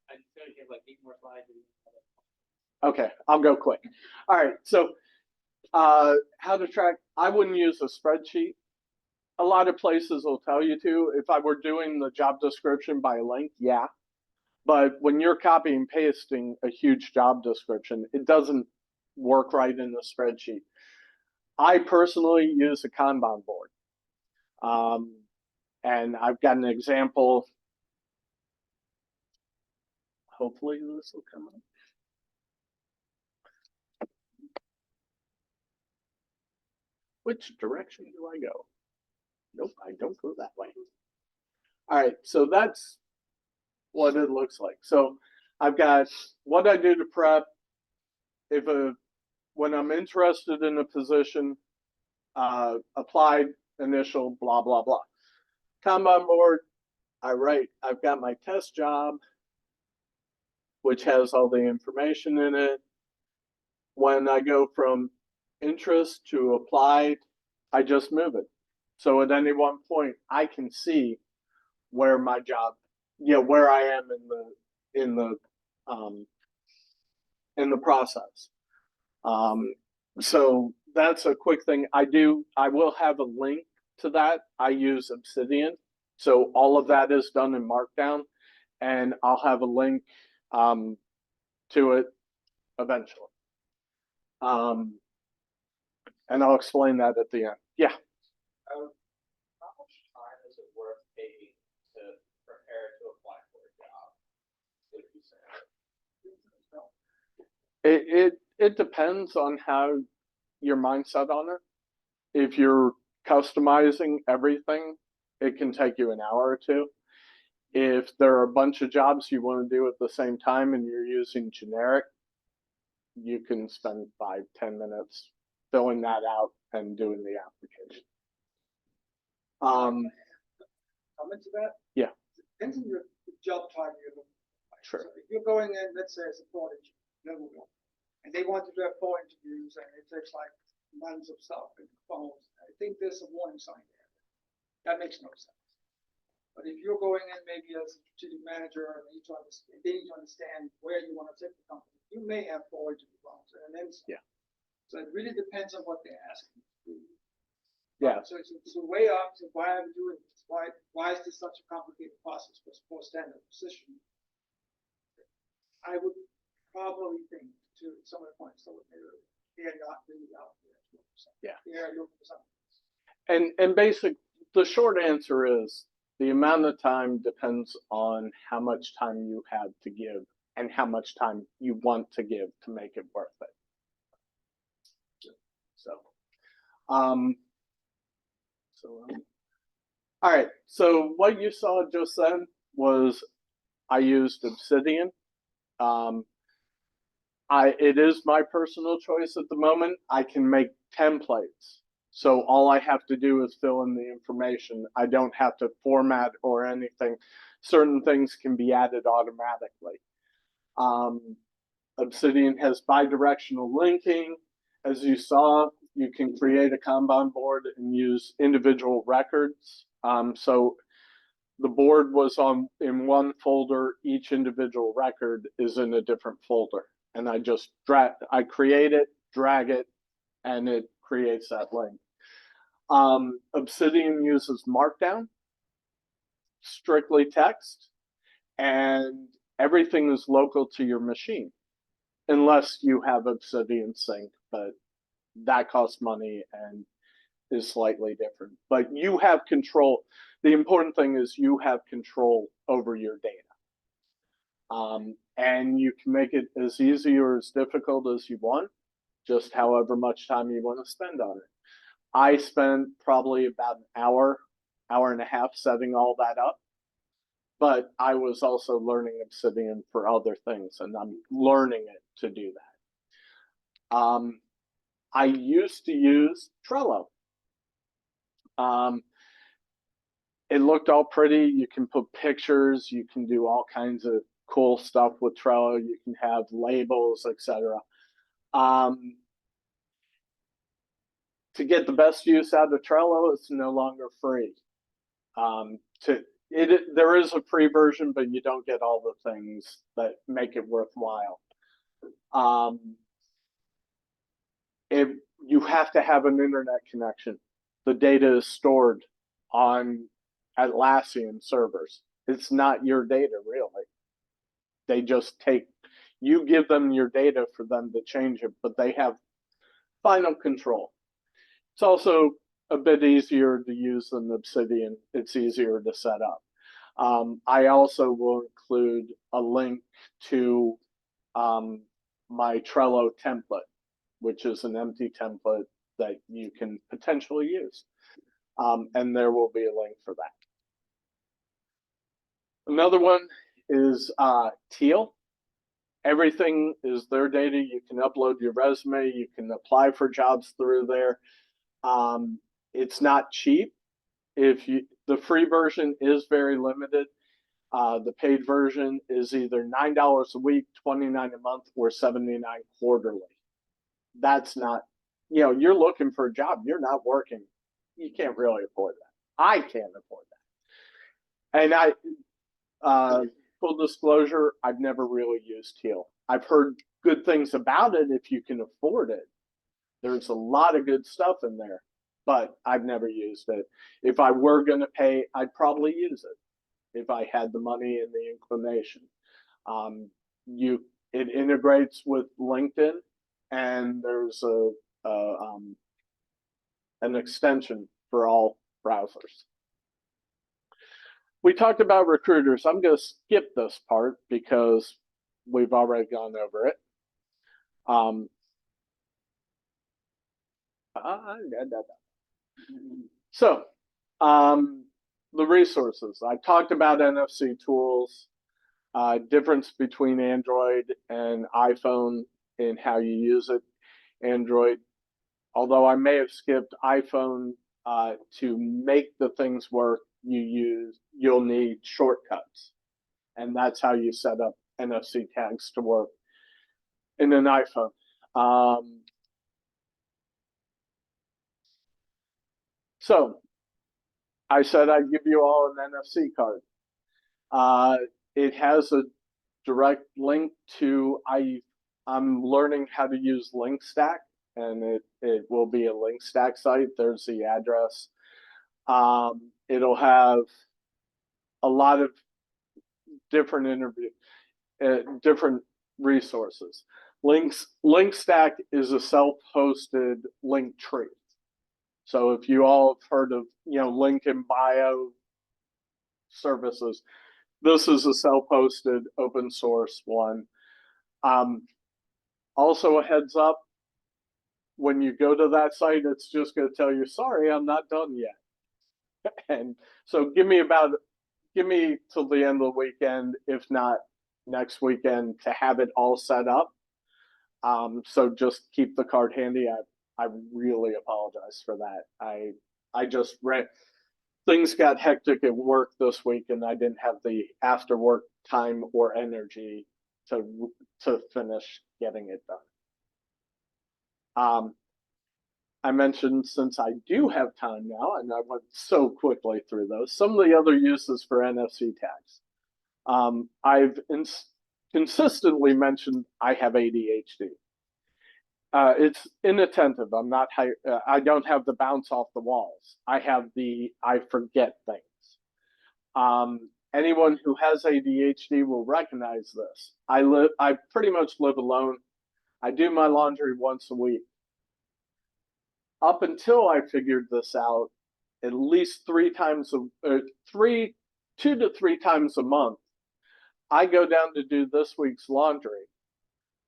I feel like you have like 8 more slides. Okay, I'll go quick. All right, so how to track, I wouldn't use a spreadsheet. A lot of places will tell you to. If I were doing the job description by link, yeah. But when you're copy and pasting a huge job description, it doesn't work right in the spreadsheet. I personally use a Kanban board. And I've got an example. Hopefully this will come up. Which direction do I go? Nope, I don't go that way. All right, so that's what it looks like. So I've got what I do to prep. When I'm interested in a position, applied, initial, blah, blah, blah. Kanban board, I've got my test job, which has all the information in it. When I go from interest to applied, I just move it. So at any one point, I can see where my job, where I am in the process. So that's a quick thing. I will have a link to that. I use Obsidian. So all of that is done in Markdown, and I'll have a link to it eventually. And I'll explain that at the end. Yeah. How much time is it worth taking to prepare to apply for a job? Would you say? It depends on how your mindset on it. If you're customizing everything, it can take you an hour or two. If there are a bunch of jobs you want to do at the same time and you're using generic, you can spend 5-10 minutes filling that out and doing the application. Comment to that? Yeah. Depends on your job title Sure. So if you're going in, let's say as a prodigy, level 1, and they want to do 4 interviews and it takes like months of stuff and phones, I think there's a warning sign there. That makes no sense. But if you're going in maybe as a strategic manager and they need to understand where you want to take the company, you may have 4 interview rounds and then some. Yeah. So it really depends on what they're asking. Yeah. So it's a way up to why I'm doing this. Why is this such a complicated process for standard position? I would probably think to some of the points that were made earlier, they're not really out there. Yeah. They're looking for something. And the short answer is the amount of time depends on how much time you have to give and how much time you want to give to make it worth it. So, all right. So what you saw just then was I used Obsidian. It is my personal choice at the moment. I can make templates. So all I have to do is fill in the information. I don't have to format or anything. Certain things can be added automatically. Obsidian has bidirectional linking. As you saw, you can create a Kanban board and use individual records. So the board was in one folder. Each individual record is in a different folder. And I just I create it, drag it, and it creates that link. Obsidian uses Markdown, strictly text, and everything is local to your machine, unless you have Obsidian Sync, but that costs money and is slightly different. But you have control. The important thing is you have control over your data. And you can make it as easy or as difficult as you want, just however much time you want to spend on it. I spent probably about an hour and a half setting all that up, but I was also learning Obsidian for other things, and I'm learning it to do that. I used to use Trello. It looked all pretty. You can put pictures, you can do all kinds of cool stuff with Trello. You can have labels, etc. To get the best use out of Trello, it's no longer free. There is a free version, but you don't get all the things that make it worthwhile. You have to have an internet connection. The data is stored on Atlassian servers. It's not your data, really. They just you give them your data for them to change it, but they have final control. It's also a bit easier to use than Obsidian. It's easier to set up. I also will include a link to my Trello template, which is an empty template that you can potentially use. And there will be a link for that. Another one is Teal. Everything is their data. You can upload your resume. You can apply for jobs through there. It's not cheap. The free version is very limited. The paid version is either $9 a week, $29 a month, or $79 quarterly. That's not, you're looking for a job. You're not working. You can't really afford that. I can't afford that. And full disclosure, I've never really used Teal. I've heard good things about it if you can afford it. There's a lot of good stuff in there, but I've never used it. If I were going to pay, I'd probably use it if I had the money and the inclination. It integrates with LinkedIn, and there's an extension for all browsers. We talked about recruiters. I'm going to skip this part because we've already gone over it. So, the resources. I talked about NFC tools, difference between Android and iPhone in how you use it. Android, although I may have skipped iPhone, to make the things work, you'll need shortcuts. And that's how you set up NFC tags to work in an iPhone. So I said I'd give you all an NFC card. It has a direct link to I'm learning how to use Link Stack, and it will be a Link Stack site. There's the address. It'll have a lot of different different resources. Link Stack is a self-hosted link tree. So if you all have heard of, link in bio services, this is a self-hosted open source one. Also a heads up, when you go to that site, it's just going to tell you, sorry, I'm not done yet. And so give me till the end of the weekend, if not next weekend, to have it all set up. So just keep the card handy. I really apologize for that. I just read, things got hectic at work this week, and I didn't have the after work time or energy to finish getting it done. I mentioned, since I do have time now, and I went so quickly through those, some of the other uses for NFC tags. I've consistently mentioned I have ADHD. It's inattentive. I don't have the bounce off the walls. I forget things. Anyone who has ADHD will recognize this. I pretty much live alone. I do my laundry once a week. Up until I figured this out, at least 2 to 3 times a month, I go down to do this week's laundry.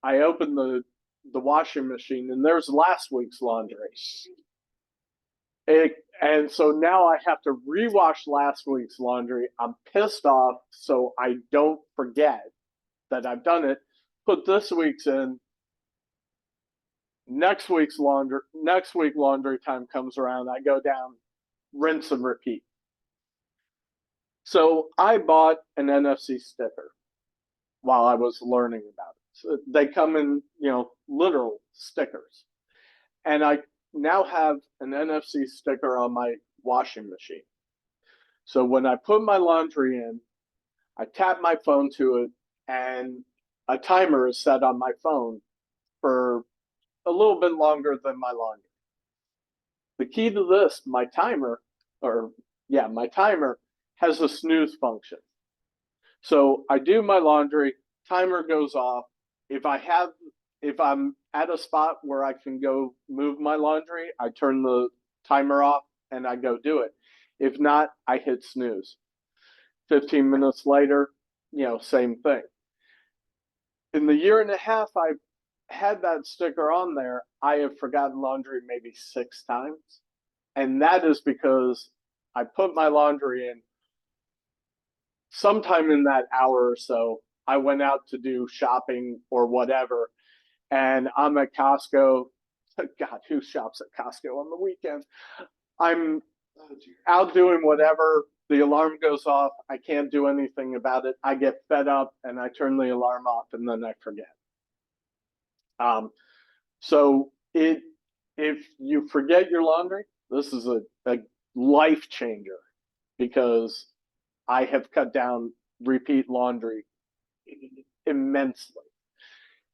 I open the washing machine, and there's last week's laundry. And so now I have to rewash last week's laundry. I'm pissed off, so I don't forget that I've done it. Put this week's in. Next week laundry time comes around. I go down, rinse and repeat. So I bought an NFC sticker while I was learning about it. So they come in, literal stickers. And I now have an NFC sticker on my washing machine. So when I put my laundry in, I tap my phone to it, and a timer is set on my phone for a little bit longer than my laundry. The key to this, my timer has a snooze function. So I do my laundry, timer goes off. If I'm at a spot where I can go move my laundry, I turn the timer off and I go do it. If not, I hit snooze. 15 minutes later, same thing. In the year and a half I've had that sticker on there, I have forgotten laundry maybe 6 times. And that is because I put my laundry in sometime in that hour or so. I went out to do shopping or whatever, and I'm at Costco. God, who shops at Costco on the weekend? I'm out doing whatever. The alarm goes off. I can't do anything about it. I get fed up and I turn the alarm off, and then I forget. So if you forget your laundry, this is a life changer, because I have cut down repeat laundry immensely.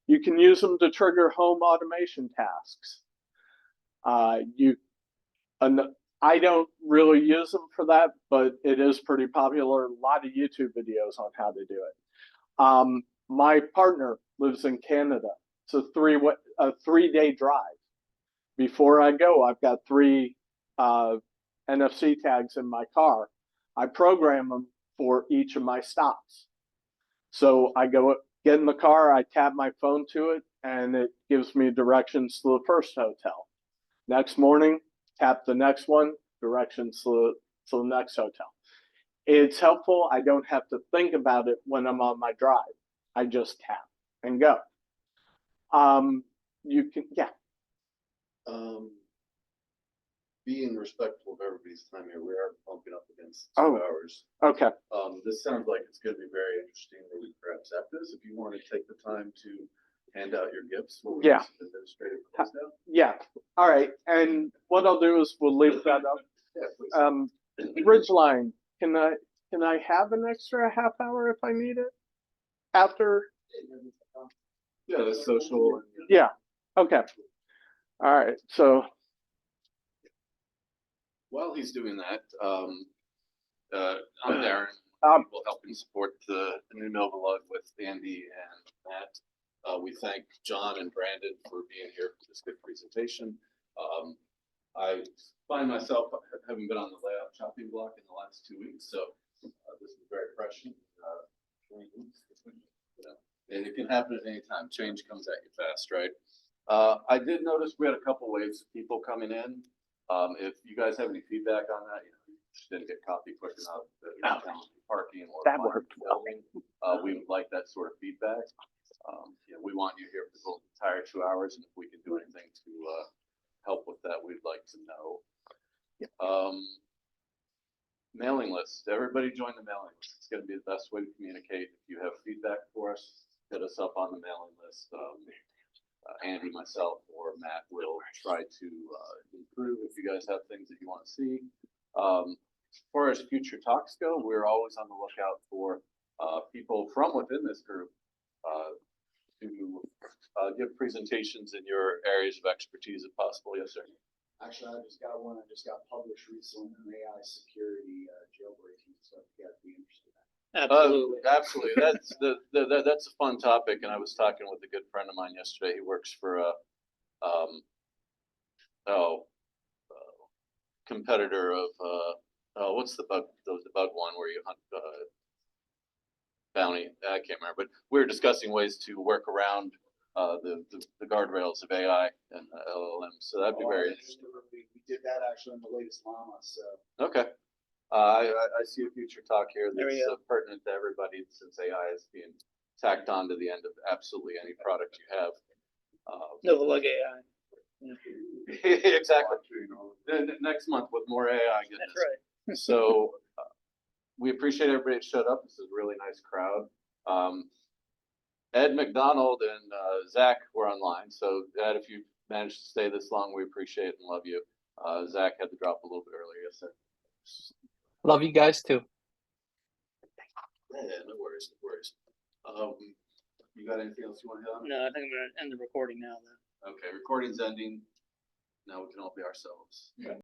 You can use them to trigger home automation tasks. I don't really use them for that, but it is pretty popular. A lot of YouTube videos on how to do it. My partner lives in Canada. It's a 3-day drive. Before I go, I've got 3 NFC tags in my car. I program them for each of my stops. So I get in the car, I tap my phone to it, and it gives me directions to the first hotel. Next morning, tap the next one, directions to the next hotel. It's helpful. I don't have to think about it when I'm on my drive. I just tap and go. You can, yeah. being respectful of everybody's time here, we are bumping up against Oh. 2 hours. Okay, This sounds like it's gonna be very interesting, maybe perhaps after this, if you wanna take the time to hand out your gifts. We'll Yeah. use administrative close down. yeah, all right, and what I'll do is we'll leave that up. Yeah, please. Ridgeline, can I have an extra half hour if I need it? After, Yeah, the social. yeah, okay. All right, so, While he's doing that, I'm Darren. We'll help and support the new NoVaLUG with Andy and Matt. We thank John and Brandon for being here for this good presentation. I find myself having been on the layout chopping block in the last 2 weeks, so this is very fresh. And it can happen at any time. Change comes at you fast, right? I did notice we had a couple waves of people coming in. If you guys have any feedback on that, you just didn't get coffee quick enough, parking or That finding worked the building, we would like that sort of feedback. We want you here for the entire 2 hours, and if we can do anything to help with that, we'd like to know. Mailing list. Everybody join the mailing list. It's going to be the best way to communicate. If you have feedback for us, hit us up on the mailing list. Andy, myself, or Matt will try to improve if you guys have things that you want to see. As far as future talks go, we're always on the lookout for people from within this group to give presentations in your areas of expertise if possible. Yes, sir. Actually, I just got one. I just got published recently on AI security jailbreaking, so if you guys be interested in that. Absolutely. That's a fun topic, and I was talking with a good friend of mine yesterday. He works for a competitor of what's the bug one where you hunt bounty? I can't remember, but we were discussing ways to work around the guardrails of AI and LLM. So that'd be very interesting. We did that actually in the latest Llama, so. Okay. I see a future talk here There we that's pertinent to everybody since AI is being tacked on to the end of absolutely any product you have. NoVaLUG AI. Exactly. Next month with more AI goodness. That's right. So we appreciate everybody that showed up. This is a really nice crowd. Ed McDonald and Zach were online. So Ed, if you managed to stay this long, we appreciate it and love you. Zach had to drop a little bit earlier. Yes, sir. Love you guys too. Yeah, no worries, no worries. You got anything else you want to hit on? No, I think I'm gonna end the recording now then. Okay, recording's ending. Now we can all be ourselves.